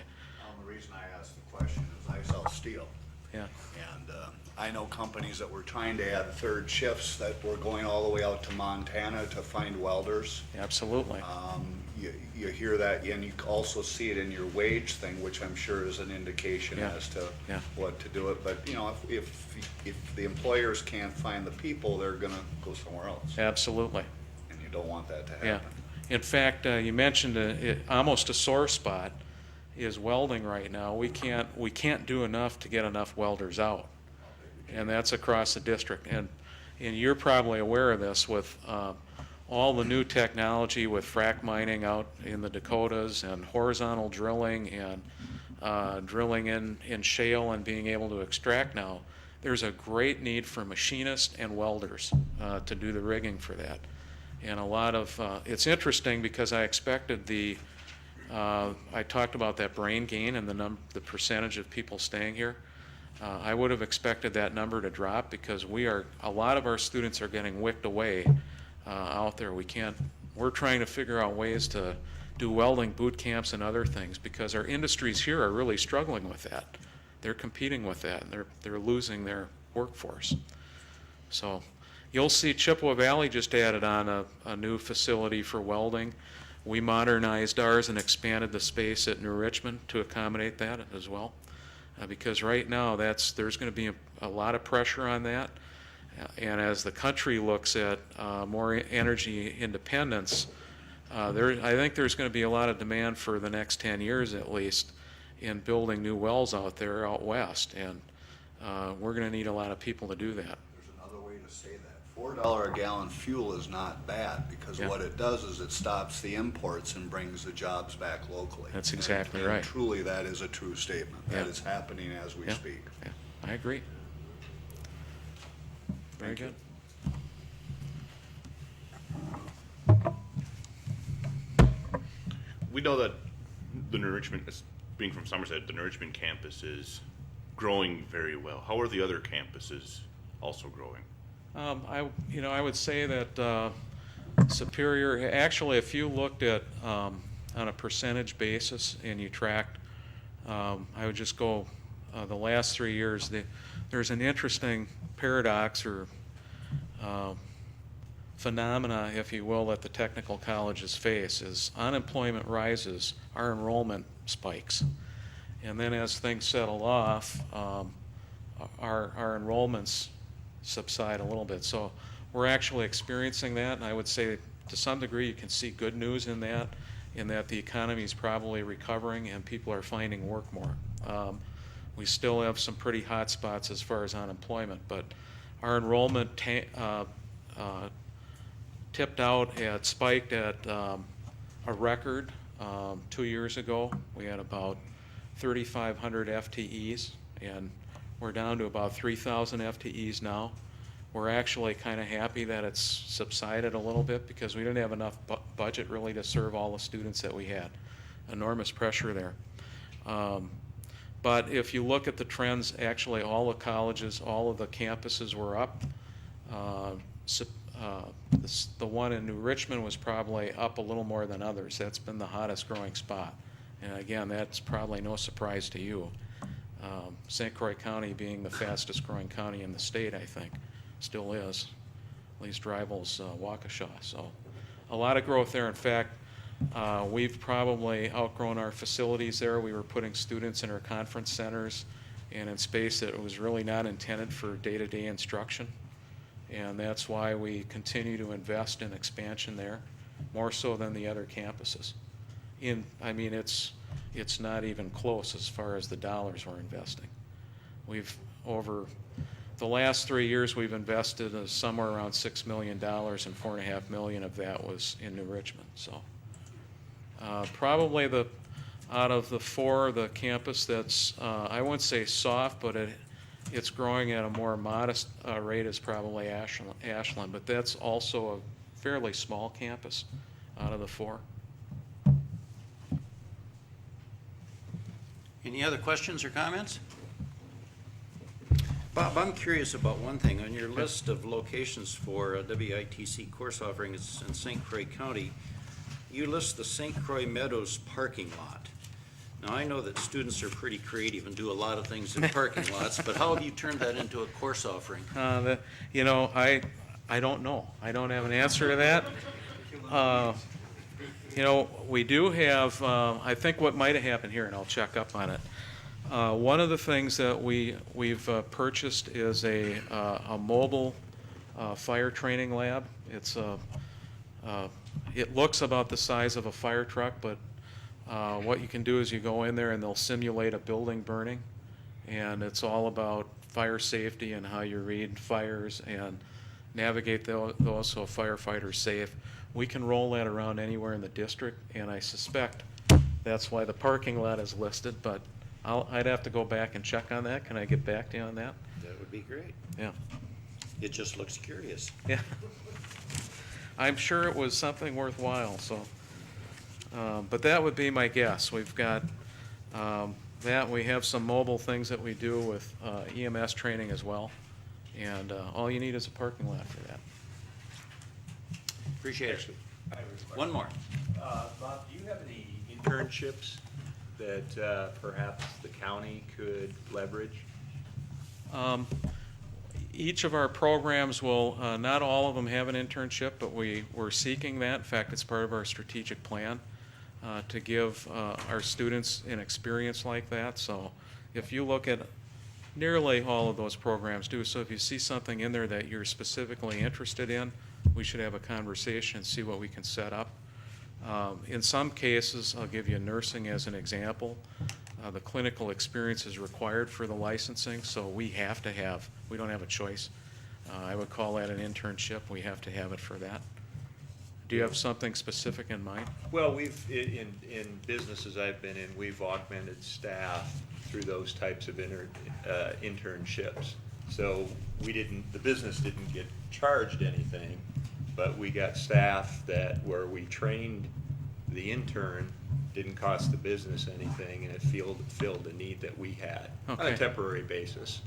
E: The reason I asked the question is I sell steel.
D: Yeah.
E: And I know companies that were trying to add third shifts that were going all the way out to Montana to find welders.
D: Absolutely.
E: You hear that, and you also see it in your wage thing, which I'm sure is an indication
D: Yeah.
E: as to
D: Yeah.
E: what to do it. But, you know, if the employers can't find the people, they're gonna go somewhere else.
D: Absolutely.
E: And you don't want that to happen.
D: Yeah. In fact, you mentioned almost a sore spot is welding right now. We can't do enough to get enough welders out, and that's across the district. And you're probably aware of this with all the new technology with frac mining out in the Dakotas and horizontal drilling and drilling in shale and being able to extract now. There's a great need for machinists and welders to do the rigging for that. And a lot of, it's interesting because I expected I talked about that brain gain and the percentage of people staying here. I would have expected that number to drop because a lot of our students are getting wicked away out there. We're trying to figure out ways to do welding boot camps and other things because our industries here are really struggling with that. They're competing with that, and they're losing their workforce. So you'll see Chippewa Valley just added on a new facility for welding. We modernized ours and expanded the space at New Richmond to accommodate that as well. Because right now there's going to be a lot of pressure on that. And as the country looks at more energy independence, I think there's going to be a lot of demand for the next 10 years at least in building new wells out there out west. And we're going to need a lot of people to do that.
E: There's another way to say that. $4 a gallon fuel is not bad because
D: Yeah.
E: what it does is it stops the imports and brings the jobs back locally.
D: That's exactly
E: And
D: right.
E: truly, that is a true statement. That
D: Yeah.
E: is happening as we
D: Yeah.
E: speak.
D: Yeah, I agree. Very
E: Thank you.
D: good.
F: We know that the New Richmond, being from Somerset, the New Richmond campus is growing very well. How are the other campuses also growing?
D: I would say that Superior, actually, if you looked at on a percentage basis and you tracked, I would just go the last 3 years. There's an interesting paradox or phenomena, if you will, that the technical colleges face. As unemployment rises, our enrollment spikes, and then as things settle off, our enrollments subside a little bit. So we're actually experiencing that, and I would say to some degree you can see good news in that the economy is probably recovering and people are finding work more. We still have some pretty hot spots as far as unemployment, but our enrollment spiked at a record 2 years ago. We had about 3,500 FTEs, and we're down to about 3,000 FTEs now. We're actually kind of happy that it's subsided a little bit because we didn't have enough budget really to serve all the students that we had. Enormous pressure there. But if you look at the trends, actually all the colleges, all of the campuses were up. The one in New Richmond was probably up a little more than others. That's been the hottest growing spot. And again, that's probably no surprise to you. St. Croix County being the fastest growing county in the state, I think, still is. At least rivals Waukesha. So a lot of growth there. In fact, we've probably outgrown our facilities there. We were putting students in our conference centers and in space that was really not intended for day-to-day instruction. And that's why we continue to invest in expansion there, more so than the other campuses. I mean, it's not even close as far as the dollars we're investing. We've, over the last 3 years, we've invested somewhere around $6 million, and $4.5 million of that was in New Richmond. So probably out of the four, the campus that's, I wouldn't say soft, but it's growing at a more modest rate is probably Ashland, but that's also a fairly small campus out of the four.
A: Any other questions or comments? Bob, I'm curious about one thing. On your list of locations for WITC course offerings in St. Croix County, you list the St. Croix Meadows parking lot. Now, I know that students are pretty creative and do a lot of things in parking lots, but how have you turned that into a course offering?
D: I don't know. I don't have an answer to that. We do have, I think what might have happened here, and I'll check up on it. One of the things that we've purchased is a mobile fire training lab. It looks about the size of a fire truck, but what you can do is you go in there and they'll simulate a building burning, and it's all about fire safety and how you read fires and navigate those so a firefighter's safe. We can roll that around anywhere in the district, and I suspect that's why the parking lot is listed, but I'd have to go back and check on that. Can I get back to you on that?
A: That would be great.
D: Yeah.
A: It just looks curious.
D: Yeah. I'm sure it was something worthwhile, so. But that would be my guess. We've got that. We have some mobile things that we do with EMS training as well. And all you need is a parking lot for that.
A: Appreciate it.
G: I have a question.
A: One more.
G: Bob, do you have any internships that perhaps the county could leverage?
D: Each of our programs will, not all of them have an internship, but we're seeking that. In fact, it's part of our strategic plan to give our students an experience like that. So if you look at nearly all of those programs do, so if you see something in there that you're specifically interested in, we should have a conversation and see what we can set up. In some cases, I'll give you nursing as an example. The clinical experience is required for the licensing, so we don't have a choice. I would call that an internship. We have to have it for that. Do you have something specific in mind?
G: Well, in businesses I've been in, we've augmented staff through those types of internships. So the business didn't get charged anything, but we got staff where we trained the intern, didn't cost the business anything, and it filled a need that we had on
D: Okay.
G: a temporary basis.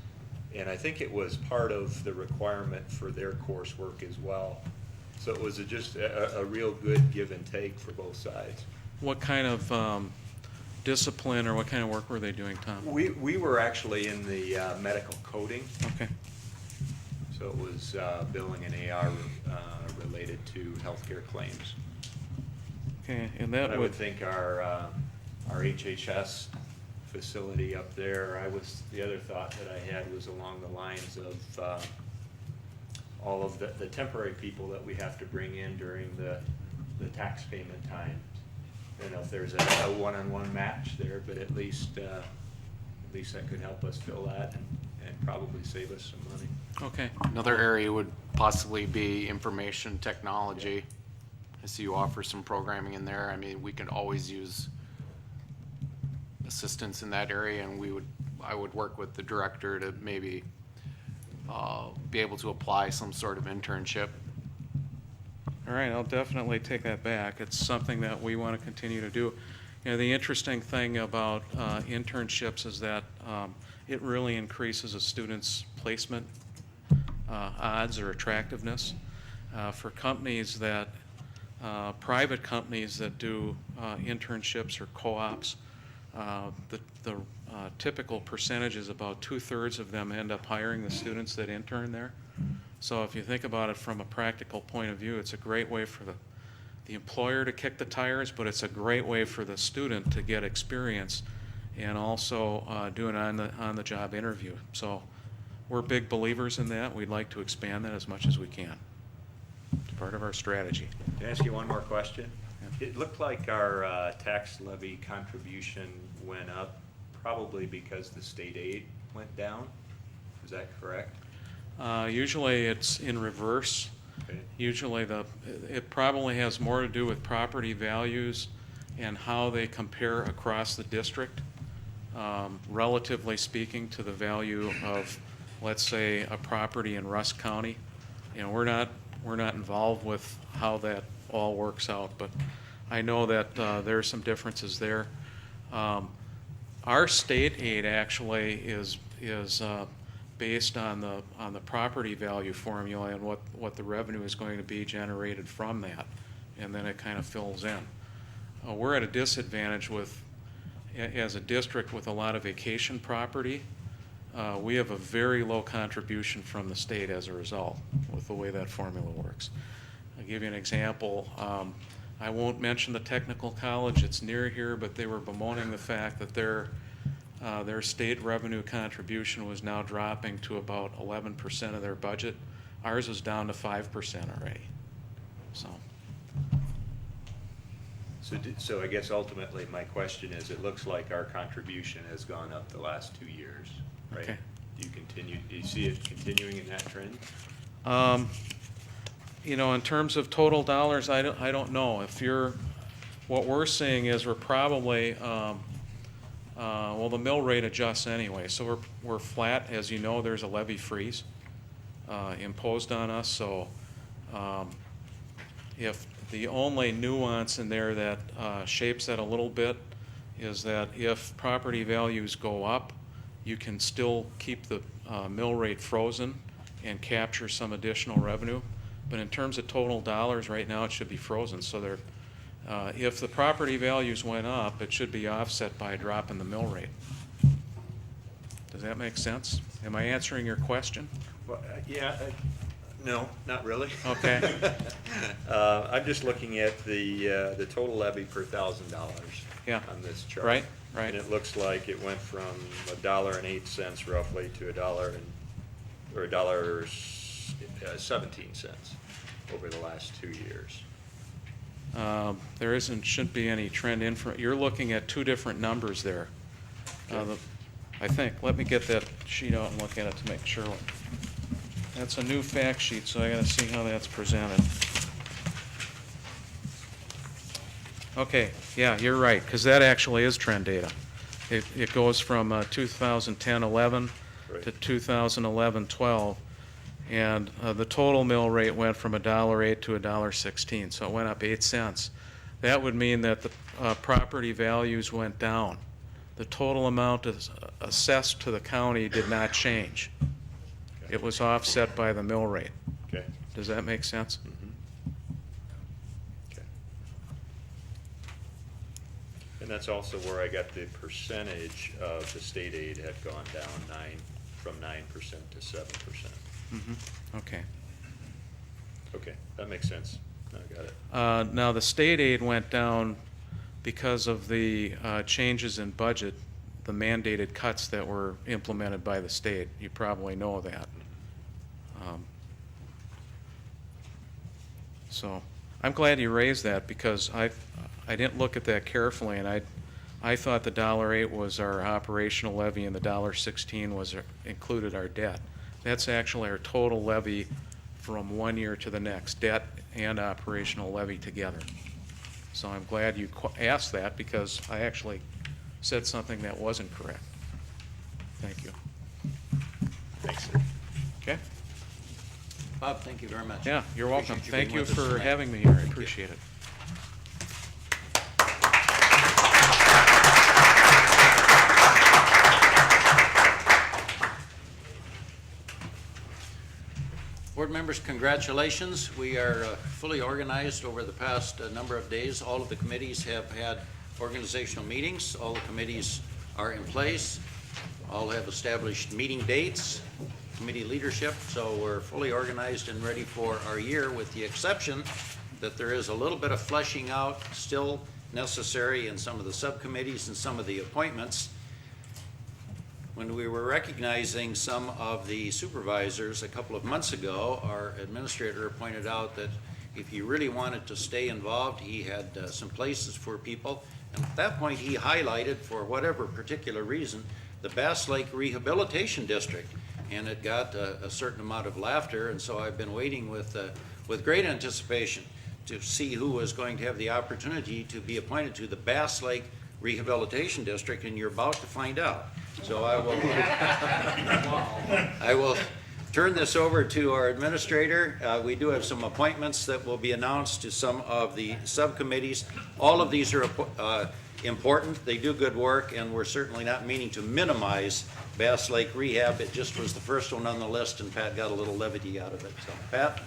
G: And I think it was part of the requirement for their coursework as well. So it was just a real good give and take for both sides.
D: What kind of discipline or what kind of work were they doing, Tom?
G: We were actually in the medical coding,
D: Okay.
G: so it was billing and AR related to healthcare claims.
D: Okay, and
G: But
D: that
G: I
D: would,
G: would think our HHS facility up there, the other thought that I had was along the lines of all of the temporary people that we have to bring in during the tax payment time. I don't know if there's a one-on-one match there, but at least that could help us fill that and probably save us some money.
D: okay.
H: Another area would possibly be information technology. I see you offer some programming in there. I mean, we can always use assistance in that area, and I would work with the director to maybe be able to apply some sort of internship.
D: All right, I'll definitely take that back. It's something that we want to continue to do. You know, the interesting thing about internships is that it really increases a student's placement odds or attractiveness. For companies that, private companies that do internships or co-ops, the typical percentage is about 2/3 of them end up hiring the students that intern there. So if you think about it from a practical point of view, it's a great way for the employer to kick the tires, but it's a great way for the student to get experience and also do an on-the-job interview. So we're big believers in that. We'd like to expand that as much as we can. It's part of our strategy.
G: Can I ask you one more question? It looked like our tax levy contribution went up, probably because the state aid went down. Is that correct?
D: Usually it's in reverse.
G: Okay.
D: Usually it probably has more to do with property values and how they compare across the district, relatively speaking to the value of, let's say, a property in Rusk County. You know, we're not involved with how that all works out, but I know that there are some differences there. Our state aid actually is based on the property value formula and what the revenue is going to be generated from that, and then it kind of fills in. We're at a disadvantage as a district with a lot of vacation property. We have a very low contribution from the state as a result with the way that formula works. I'll give you an example. I won't mention the technical college, it's near here, but they were bemoaning the fact that their state revenue contribution was now dropping to about 11% of their budget. Ours is down to 5% already.
G: So I guess ultimately my question is, it looks like our contribution has gone up the last 2 years, right?
D: Okay.
G: Do you see it continuing in that trend?
D: You know, in terms of total dollars, I don't know. What we're seeing is we're probably, well, the mill rate adjusts anyway, so we're flat. As you know, there's a levy freeze imposed on us, so if the only nuance in there that shapes that a little bit is that if property values go up, you can still keep the mill rate frozen and capture some additional revenue. But in terms of total dollars, right now it should be frozen. So if the property values went up, it should be offset by a drop in the mill rate. Does that make sense? Am I answering your question?
G: Well, yeah, no, not really.
D: Okay.
G: I'm just looking at the total levy per $1,000
D: Yeah.
G: on this chart.
D: Right.
G: And it looks like it went from $1.08 roughly to $1.17 over the last 2 years.
D: There shouldn't be any trend you're looking at two different numbers there. I think, let me get that sheet out and look at it to make sure. That's a new fact sheet, so I gotta see how that's presented. Okay, yeah, you're right, because that actually is trend data. It goes from 2010-11 to 2011-12, and the total mill rate went from $1.08 to $1.16, so it went up 8 cents. That would mean that the property values went down. The total amount assessed to the county did not change. It was offset by the mill rate.
G: Okay.
D: Does that make sense?
G: Okay. And that's also where I got the percentage of the state aid had gone down from 9% to 7%.
D: Okay.
G: Okay, that makes sense. I got it.
D: Now, the state aid went down because of the changes in budget, the mandated cuts that were implemented by the state. You probably know that. So I'm glad you raised that, because I didn't look at that carefully, and I thought the $1.08 was our operational levy and the $1.16 included our debt. That's actually our total levy from 1 year to the next, debt and operational levy together. So I'm glad you asked that, because I actually said something that wasn't correct. Thank you.
G: Thanks, sir.
D: Okay?
A: Bob, thank you very much.
D: Yeah, you're welcome.
A: Appreciate
D: Thank
A: being
D: you
A: with us
D: for
A: tonight.
D: having me here. I
A: Thank you.
D: appreciate it.
A: members, congratulations. We are fully organized over the past number of days. All of the committees have had organizational meetings. All the committees are in place. All have established meeting dates, committee leadership, so we're fully organized and ready for our year, with the exception that there is a little bit of fleshing out still necessary in some of the subcommittees and some of the appointments. When we were recognizing some of the supervisors a couple of months ago, our administrator pointed out that if you really wanted to stay involved, he had some places for people. And at that point, he highlighted, for whatever particular reason, the Bass Lake Rehabilitation District. And it got a certain amount of laughter, and so I've been waiting with great anticipation to see who was going to have the opportunity to be appointed to the Bass Lake Rehabilitation District, and you're about to find out. So I will turn this over to our administrator. We do have some appointments that will be announced to some of the subcommittees. All of these are important. They do good work, and we're certainly not meaning to minimize Bass Lake Rehab. It just was the first one on the list, and Pat got a little levity out of it. So, Pat?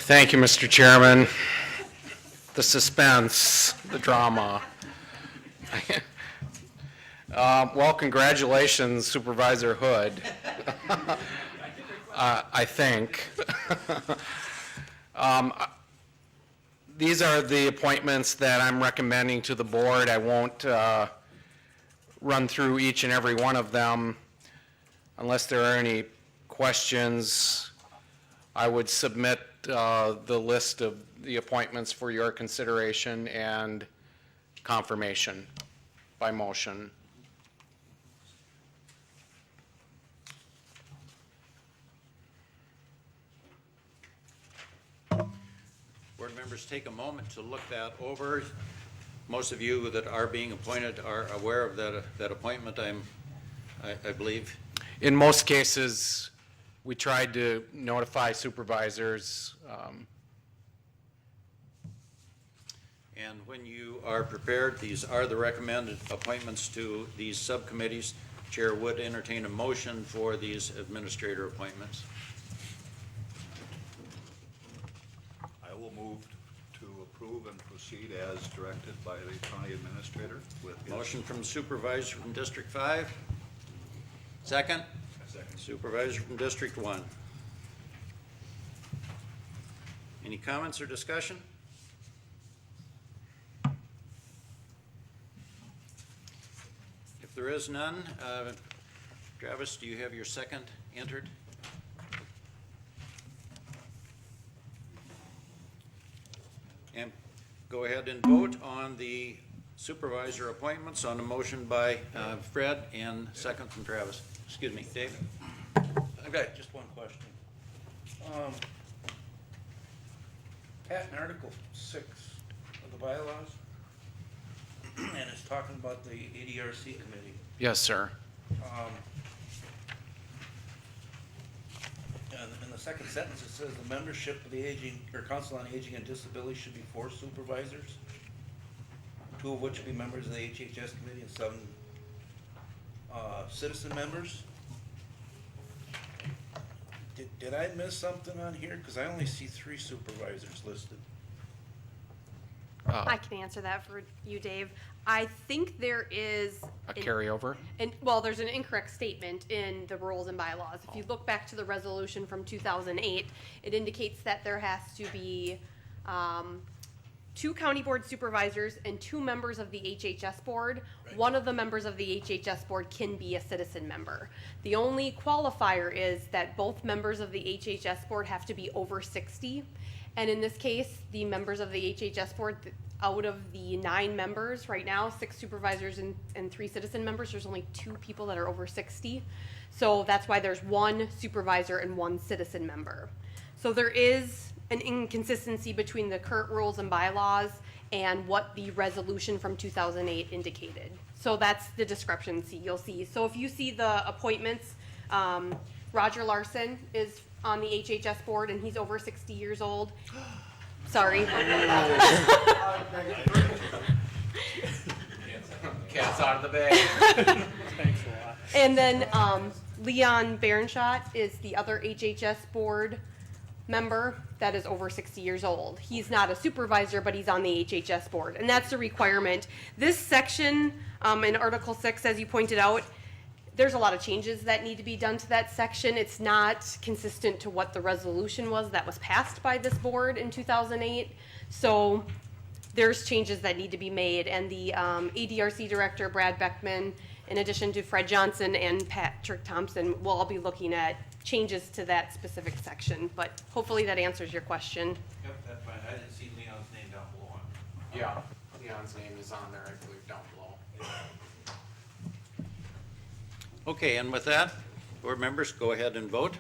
H: Thank you, Mr. Chairman. The suspense, the drama. Well, congratulations, Supervisor Hood. I think. These are the appointments that I'm recommending to the board. I won't run through each and every one of them unless there are any questions. I would submit the list of the appointments for your consideration and confirmation by motion.
A: Board members, take a moment to look that over. Most of you that are being appointed are aware of that appointment, I believe.
H: In most cases, we tried to notify supervisors.
A: And when you are prepared, these are the recommended appointments to these subcommittees. Chair would entertain a motion for these administrator appointments.
E: I will move to approve and proceed as directed by the county administrator with his...
A: Motion from supervisor from District 5. Second?
E: Second.
A: Supervisor from District 1. Any comments or discussion? If there is none, Travis, do you have your second entered? And go ahead and vote on the supervisor appointments on a motion by Fred and second from Travis. Excuse me, Dave?
I: I've got just one question. Pat, in Article 6 of the bylaws, and it's talking about the ADRC committee.
H: Yes, sir.
I: And in the second sentence, it says the membership of the Council on Aging and Disability should be 4 supervisors, 2 of which be members of the HHS committee and 7 citizen members. Did I miss something on here? Because I only see 3 supervisors listed.
C: I can answer that for you, Dave. I think there is.
H: A carryover?
C: Well, there's an incorrect statement in the rules and bylaws. If you look back to the resolution from 2008, it indicates that there has to be 2 county board supervisors and 2 members of the HHS board.
I: Right.
C: One of the members of the HHS board can be a citizen member. The only qualifier is that both members of the HHS board have to be over 60. And in this case, the members of the HHS board, out of the 9 members right now, 6 supervisors and 3 citizen members, there's only 2 people that are over 60. So that's why there's 1 supervisor and 1 citizen member. So there is an inconsistency between the current rules and bylaws and what the resolution from 2008 indicated. So that's the discrepancy you'll see. So if you see the appointments, Roger Larson is on the HHS board and he's over 60 years old. Sorry.
H: Cat's out of the bag.
C: And then Leon Barenshot is the other HHS board member that is over 60 years old. He's not a supervisor, but he's on the HHS board, and that's the requirement. This section in Article 6, as you pointed out, there's a lot of changes that need to be done to that section. It's not consistent to what the resolution was that was passed by this board in 2008. So there's changes that need to be made, and the ADRC director, Brad Beckman, in addition to Fred Johnson and Patrick Thompson, will all be looking at changes to that specific section, but hopefully that answers your question.
I: Yep, that's fine. I didn't see Leon's name down below on.
H: Yeah, Leon's name is on there, I believe, down below.
A: Okay, and with that, board members, go ahead and vote.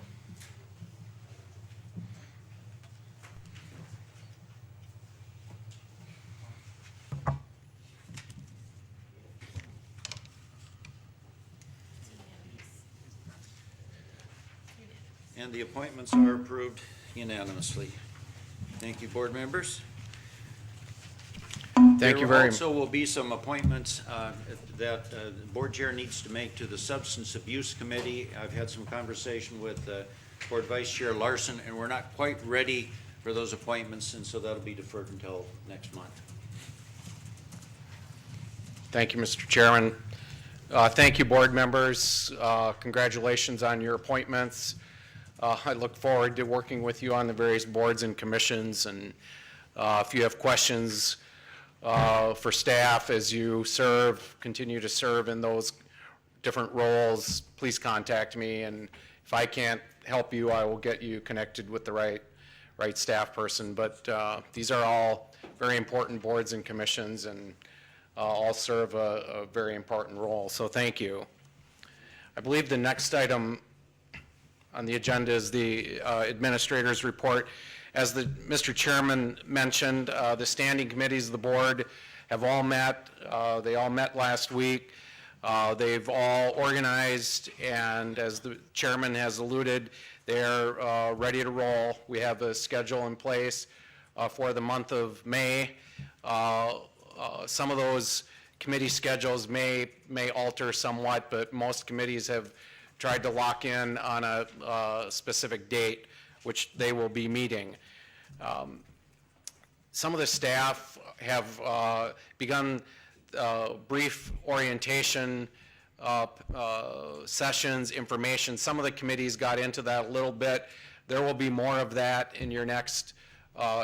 A: And the appointments are approved unanimously. Thank you, board members.
H: Thank you very much.
A: There also will be some appointments that the board chair needs to make to the Substance Abuse Committee. I've had some conversation with Board Vice Chair Larson, and we're not quite ready for those appointments, and so that'll be deferred until next month.
H: Thank you, Mr. Chairman. Thank you, board members. Congratulations on your appointments. I look forward to working with you on the various boards and commissions, and if you have questions for staff as you continue to serve in those different roles, please contact me, and if I can't help you, I will get you connected with the right staff person. But these are all very important boards and commissions, and all serve a very important role, so thank you. I believe the next item on the agenda is the administrator's report. As Mr. Chairman mentioned, the standing committees of the board have all met. They all met last week. They've all organized, and as the chairman has alluded, they're ready to roll. We have a schedule in place for the month of May. Some of those committee schedules may alter somewhat, but most committees have tried to lock in on a specific date which they will be meeting. Some of the staff have begun brief orientation sessions, information. Some of the committees got into that a little bit. There will be more of that in your next,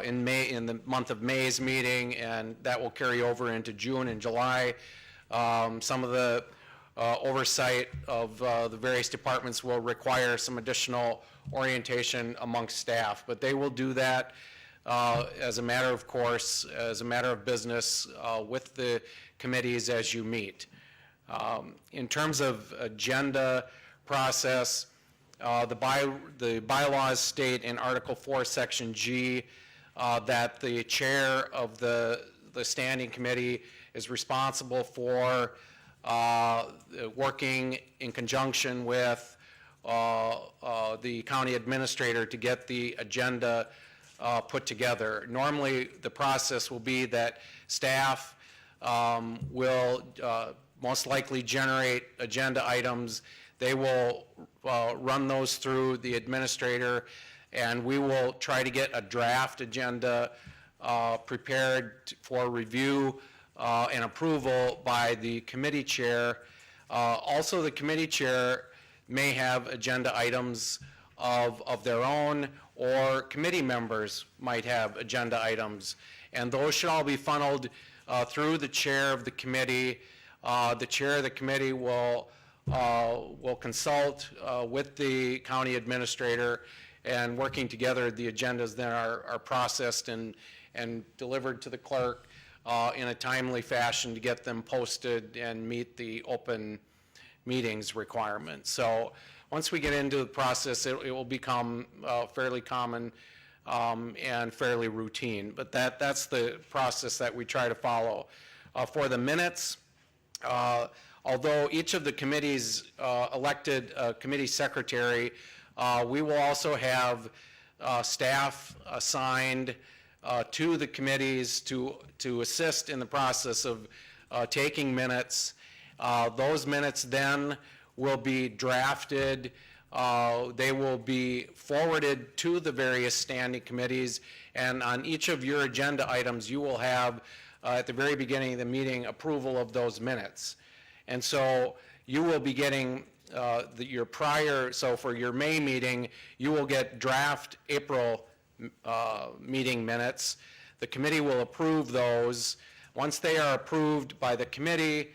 H: in the month of May's meeting, and that will carry over into June and July. Some of the oversight of the various departments will require some additional orientation amongst staff, but they will do that as a matter of course, as a matter of business with the committees as you meet. In terms of agenda process, the bylaws state in Article 4, Section G, that the chair of the standing committee is responsible for working in conjunction with the county administrator to get the agenda put together. Normally, the process will be that staff will most likely generate agenda items. They will run those through the administrator, and we will try to get a draft agenda prepared for review and approval by the committee chair. Also, the committee chair may have agenda items of their own, or committee members might have agenda items, and those should all be funneled through the chair of the committee. The chair of the committee will consult with the county administrator, and working together, the agendas then are processed and delivered to the clerk in a timely fashion to get them posted and meet the open meetings requirements. So once we get into the process, it will become fairly common and fairly routine. But that's the process that we try to follow. For the minutes, although each of the committees elected a committee secretary, we will also have staff assigned to the committees to assist in the process of taking minutes. Those minutes then will be drafted. They will be forwarded to the various standing committees, and on each of your agenda items, you will have, at the very beginning of the meeting, approval of those minutes. And so you will be getting your prior, so for your May meeting, you will get draft April meeting minutes. The committee will approve those. Once they are approved by the committee,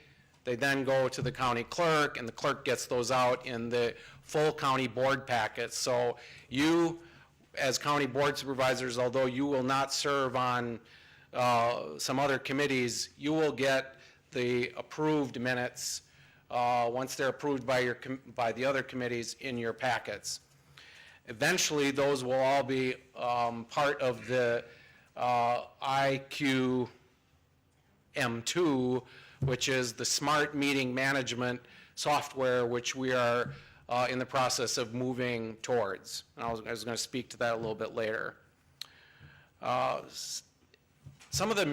H: they then go to the county clerk, and the clerk gets those out in the full county board packet. So you, as county board supervisors, although you will not serve on some other committees, you will get the approved minutes once they're approved by the other committees in your packets. Eventually, those will all be part of the IQM2, which is the smart meeting management software, which we are in the process of moving towards. And I was going to speak to that a little bit later. Some of the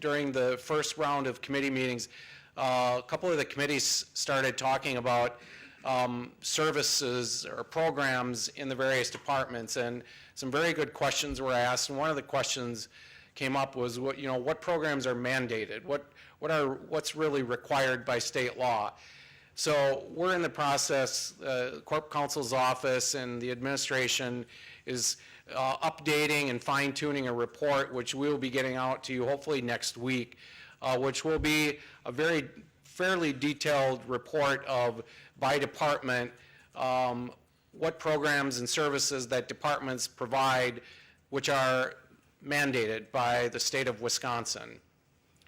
H: during the first round of committee meetings, a couple of the committees started talking about services or programs in the various departments, and some very good questions were asked. And one of the questions came up was, what programs are mandated? What's really required by state law? So we're in the process, Corp Counsel's office and the administration is updating and fine-tuning a report, which we'll be getting out to you hopefully next week, which will be a fairly detailed report of, by department, what programs and services that departments provide, which are mandated by the state of Wisconsin.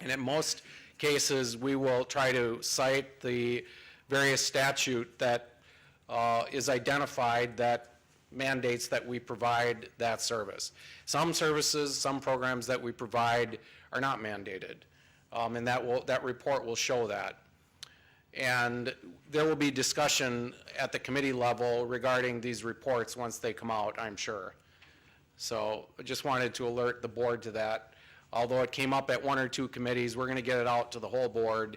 H: And in most cases, we will try to cite the various statute that is identified that mandates that we provide that service. Some services, some programs that we provide are not mandated, and that report will show that. And there will be discussion at the committee level regarding these reports once they come out, I'm sure. So I just wanted to alert the board to that. Although it came up at one or two committees, we're going to get it out to the whole board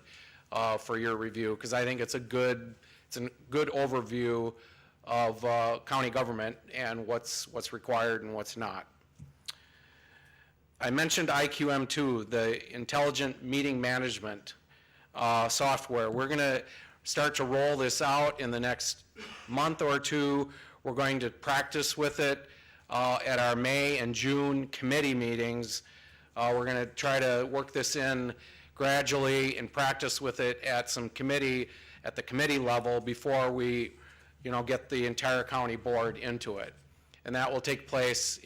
H: for your review, because I think it's a good overview of county government and what's required and what's not. I mentioned IQM2, the Intelligent Meeting Management software. We're going to start to roll this out in the next month or two. We're going to practice with it at our May and June committee meetings. We're going to try to work this in gradually and practice with it at the committee level before we get the entire county board into it. And that will take place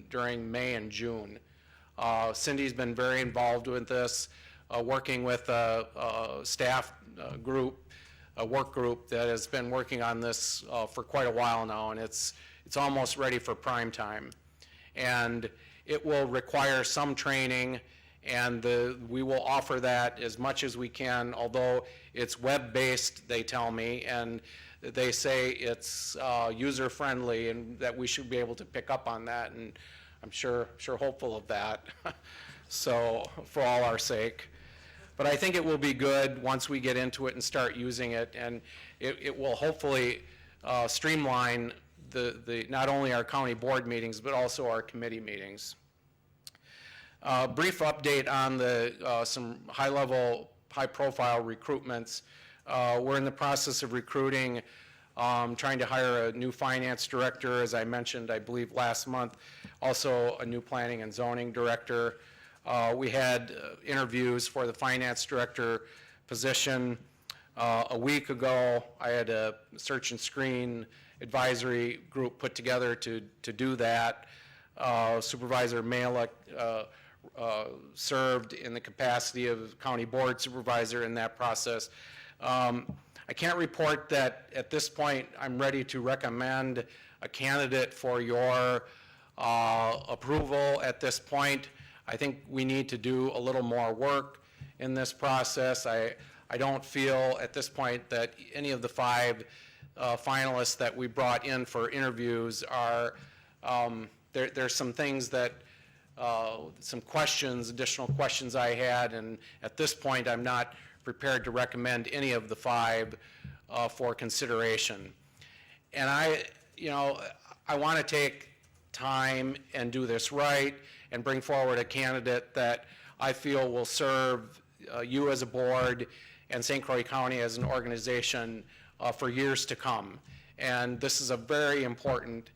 H: during May and June. Cindy's been very involved with this, working with a staff group, a work group that has been working on this for quite a while now, and it's almost ready for prime time. And it will require some training, and we will offer that as much as we can, although it's web-based, they tell me, and they say it's user-friendly and that we should be able to pick up on that, and I'm sure hopeful of that, so for all our sake. But I think it will be good once we get into it and start using it, and it will hopefully streamline not only our county board meetings, but also our committee meetings. Brief update on some high-profile recruitments. We're in the process of recruiting, trying to hire a new finance director, as I mentioned, I believe last month, also a new planning and zoning director. We had interviews for the finance director position. A week ago, I had a search and screen advisory group put together to do that. Supervisor Malik served in the capacity of county board supervisor in that process. I can't report that at this point I'm ready to recommend a candidate for your approval at this point. I think we need to do a little more work in this process. I don't feel at this point that any of the 5 finalists that we brought in for interviews are, there's some things that, some questions, additional questions I had, and at this point I'm not prepared to recommend any of the 5 for consideration. And I want to take time and do this right and bring forward a candidate that I feel will serve you as a board and St. Croix County as an organization for years to come. And this is a very important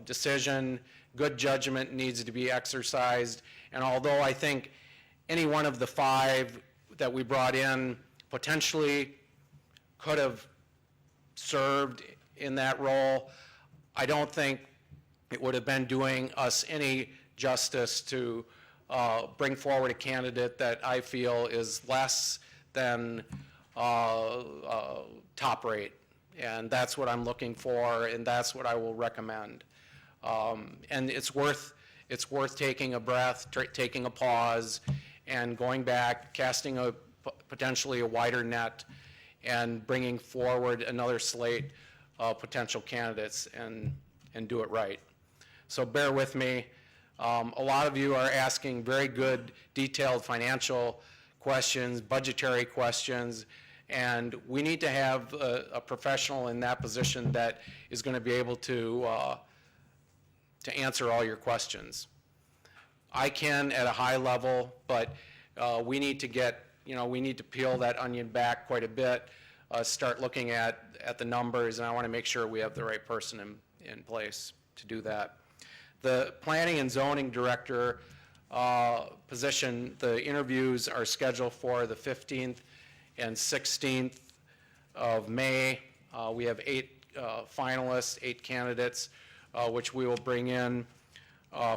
H: decision. Good judgment needs to be exercised. And although I think any one of the 5 that we brought in potentially could have served in that role, I don't think it would have been doing us any justice to bring forward a candidate that I feel is less than top rate. And that's what I'm looking for, and that's what I will recommend. And it's worth taking a breath, taking a pause, and going back, casting potentially a wider net, and bringing forward another slate of potential candidates and do it right. So bear with me. A lot of you are asking very good, detailed financial questions, budgetary questions, and we need to have a professional in that position that is going to be able to answer all your questions. I can at a high level, but we need to get, we need to peel that onion back quite a bit, start looking at the numbers, and I want to make sure we have the right person in place to do that. The planning and zoning director position, the interviews are scheduled for the 15th and 16th of May. We have 8 finalists, 8 candidates, which we will bring in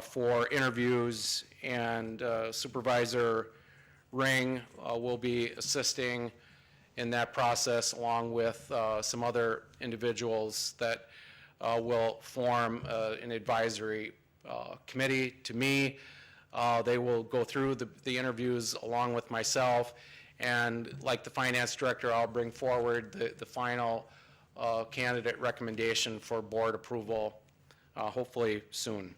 H: for interviews, and Supervisor Ring will be assisting in that process, along with some other individuals that will form an advisory committee to me. They will go through the interviews along with myself, and like the finance director, I'll bring forward the final candidate recommendation for board approval, hopefully soon.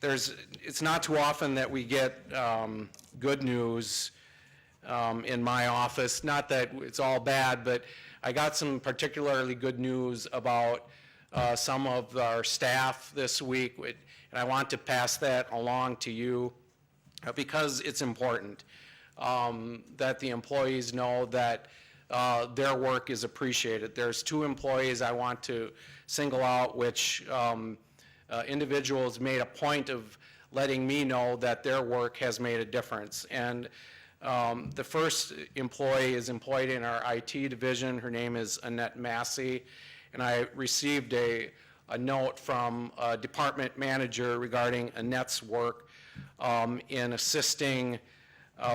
H: It's not too often that we get good news in my office. Not that it's all bad, but I got some particularly good news about some of our staff this week, and I want to pass that along to you because it's important that the employees know that their work is appreciated. There's 2 employees I want to single out, which individuals made a point of letting me know that their work has made a difference. And the first employee is employed in our IT division. Her name is Annette Massey, and I received a note from a department manager regarding Annette's work in assisting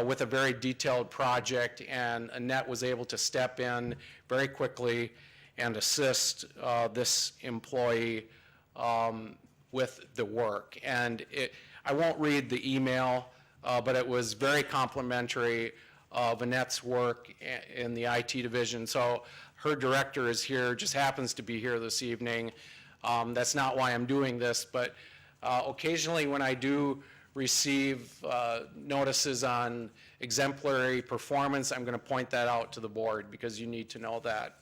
H: with a very detailed project, and Annette was able to step in very quickly and assist this employee with the work. And I won't read the email, but it was very complimentary of Annette's work in the IT division. So her director is here, just happens to be here this evening. That's not why I'm doing this, but occasionally when I do receive notices on exemplary performance, I'm going to point that out to the board because you need to know that.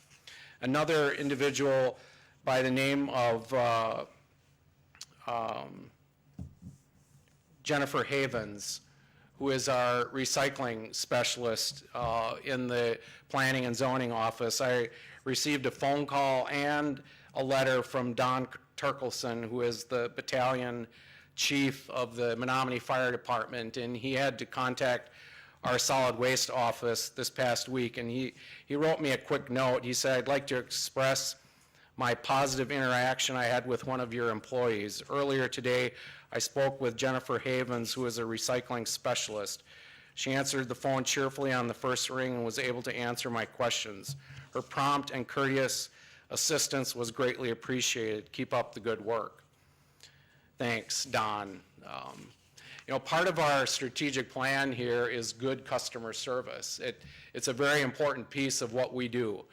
H: Another individual by the name of Jennifer Havens, who is our recycling specialist in the planning and zoning office. I received a phone call and a letter from Don Turkelson, who is the battalion chief of the Menominee Fire Department, and he had to contact our solid waste office this past week, and he wrote me a quick note. He said, "I'd like to express my positive interaction I had with one of your employees. Earlier today, I spoke with Jennifer Havens, who is a recycling specialist. She answered the phone cheerfully on the first ring and was able to answer my questions. Her prompt and courteous assistance was greatly appreciated. Keep up the good work. Thanks, Don. Part of our strategic plan here is good customer service. It's a very important piece of what we do.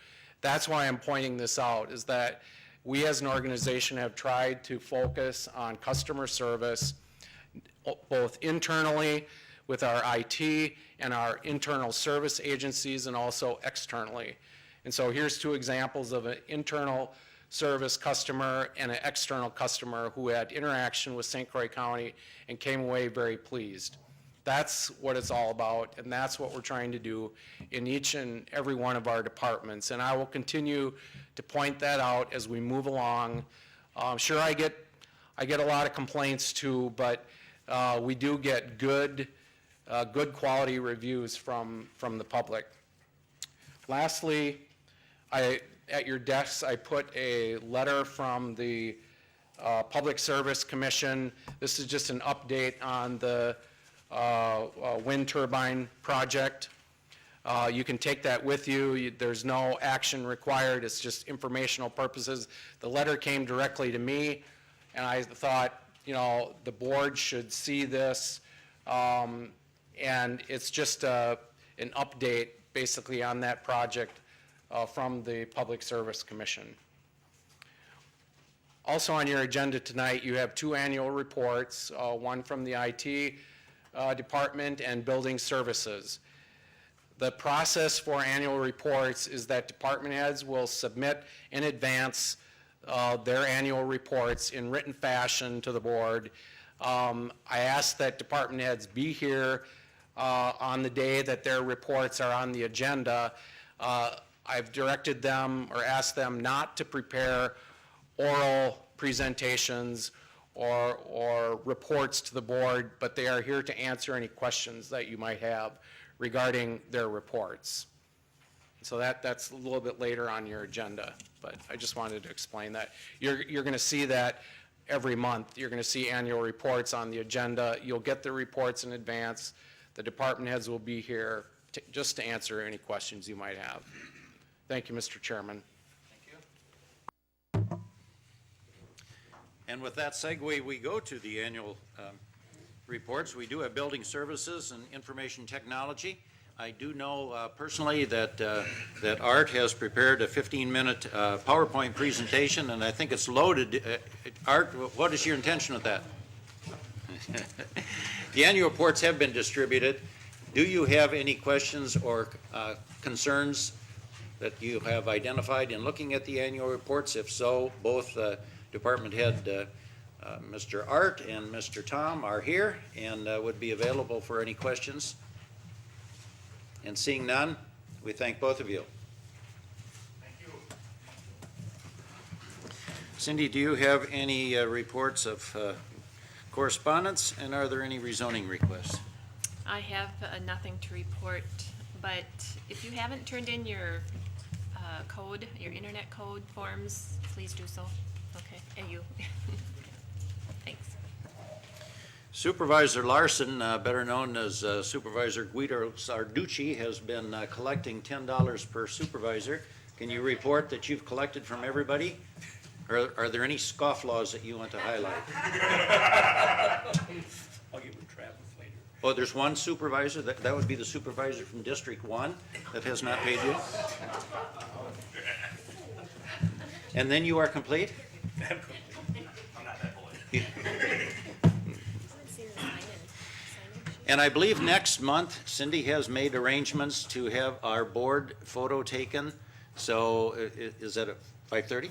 H: That's why I'm pointing this out, is that we as an organization have tried to focus on customer service, both internally with our IT and our internal service agencies, and also externally. And so here's two examples of an internal service customer and an external customer who had interaction with St. Croix County and came away very pleased. That's what it's all about, and that's what we're trying to do in each and every one of our departments. And I will continue to point that out as we move along. Sure, I get a lot of complaints too, but we do get good quality reviews from the public. Lastly, at your desks, I put a letter from the Public Service Commission. This is just an update on the wind turbine project. You can take that with you. There's no action required. It's just informational purposes. The letter came directly to me, and I thought, the board should see this. And it's just an update basically on that project from the Public Service Commission. Also on your agenda tonight, you have two annual reports, one from the IT department and building services. The process for annual reports is that department heads will submit in advance their annual reports in written fashion to the board. I ask that department heads be here on the day that their reports are on the agenda. I've directed them or asked them not to prepare oral presentations or reports to the board, but they are here to answer any questions that you might have regarding their reports. So that's a little bit later on your agenda, but I just wanted to explain that. You're going to see that every month. You're going to see annual reports on the agenda. You'll get the reports in advance. The department heads will be here just to answer any questions you might have. Thank you, Mr. Chairman.
A: Thank you. And with that segue, we go to the annual reports. We do have building services and information technology. I do know personally that Art has prepared a 15-minute PowerPoint presentation, and I think it's loaded. Art, what is your intention with that? The annual reports have been distributed. Do you have any questions or concerns that you have identified in looking at the annual reports? If so, both Department Head Mr. Art and Mr. Tom are here and would be available for any questions. And seeing none, we thank both of you.
F: Thank you.
A: Cindy, do you have any reports of correspondence, and are there any rezoning requests?
J: I have nothing to report, but if you haven't turned in your code, your internet code forms, please do so. Okay, and you. Thanks.
A: Supervisor Larson, better known as Supervisor Guido Sarducci, has been collecting $10 per supervisor. Can you report that you've collected from everybody? Or are there any scofflaws that you want to highlight?
I: I'll give it Travis later.
A: Oh, there's one supervisor, that would be the supervisor from District 1 that has not paid you? And then you are complete?
I: I'm not that boy.
A: And I believe next month, Cindy has made arrangements to have our board photo taken. So is that at 5:30?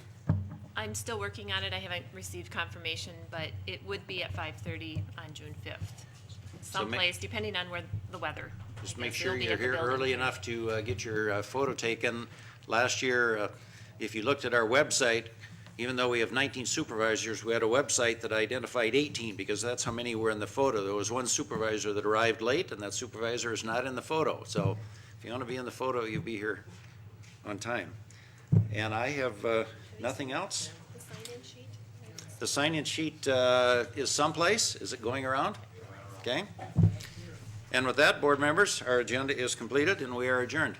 J: I'm still working on it. I haven't received confirmation, but it would be at 5:30 on June 5th. Someplace, depending on where the weather.
A: Just
J: I
A: make
J: guess
A: sure
J: it'll be
A: you're
J: at the
A: here
J: building.
A: early enough to get your photo taken. Last year, if you looked at our website, even though we have 19 supervisors, we had a website that identified 18 because that's how many were in the photo. There was one supervisor that arrived late, and that supervisor is not in the photo. So if you want to be in the photo, you'll be here on time. And I have nothing else.
J: The sign-in sheet?
A: The sign-in sheet is someplace. Is it going around? Okay. And with that, board members, our agenda is completed and we are adjourned.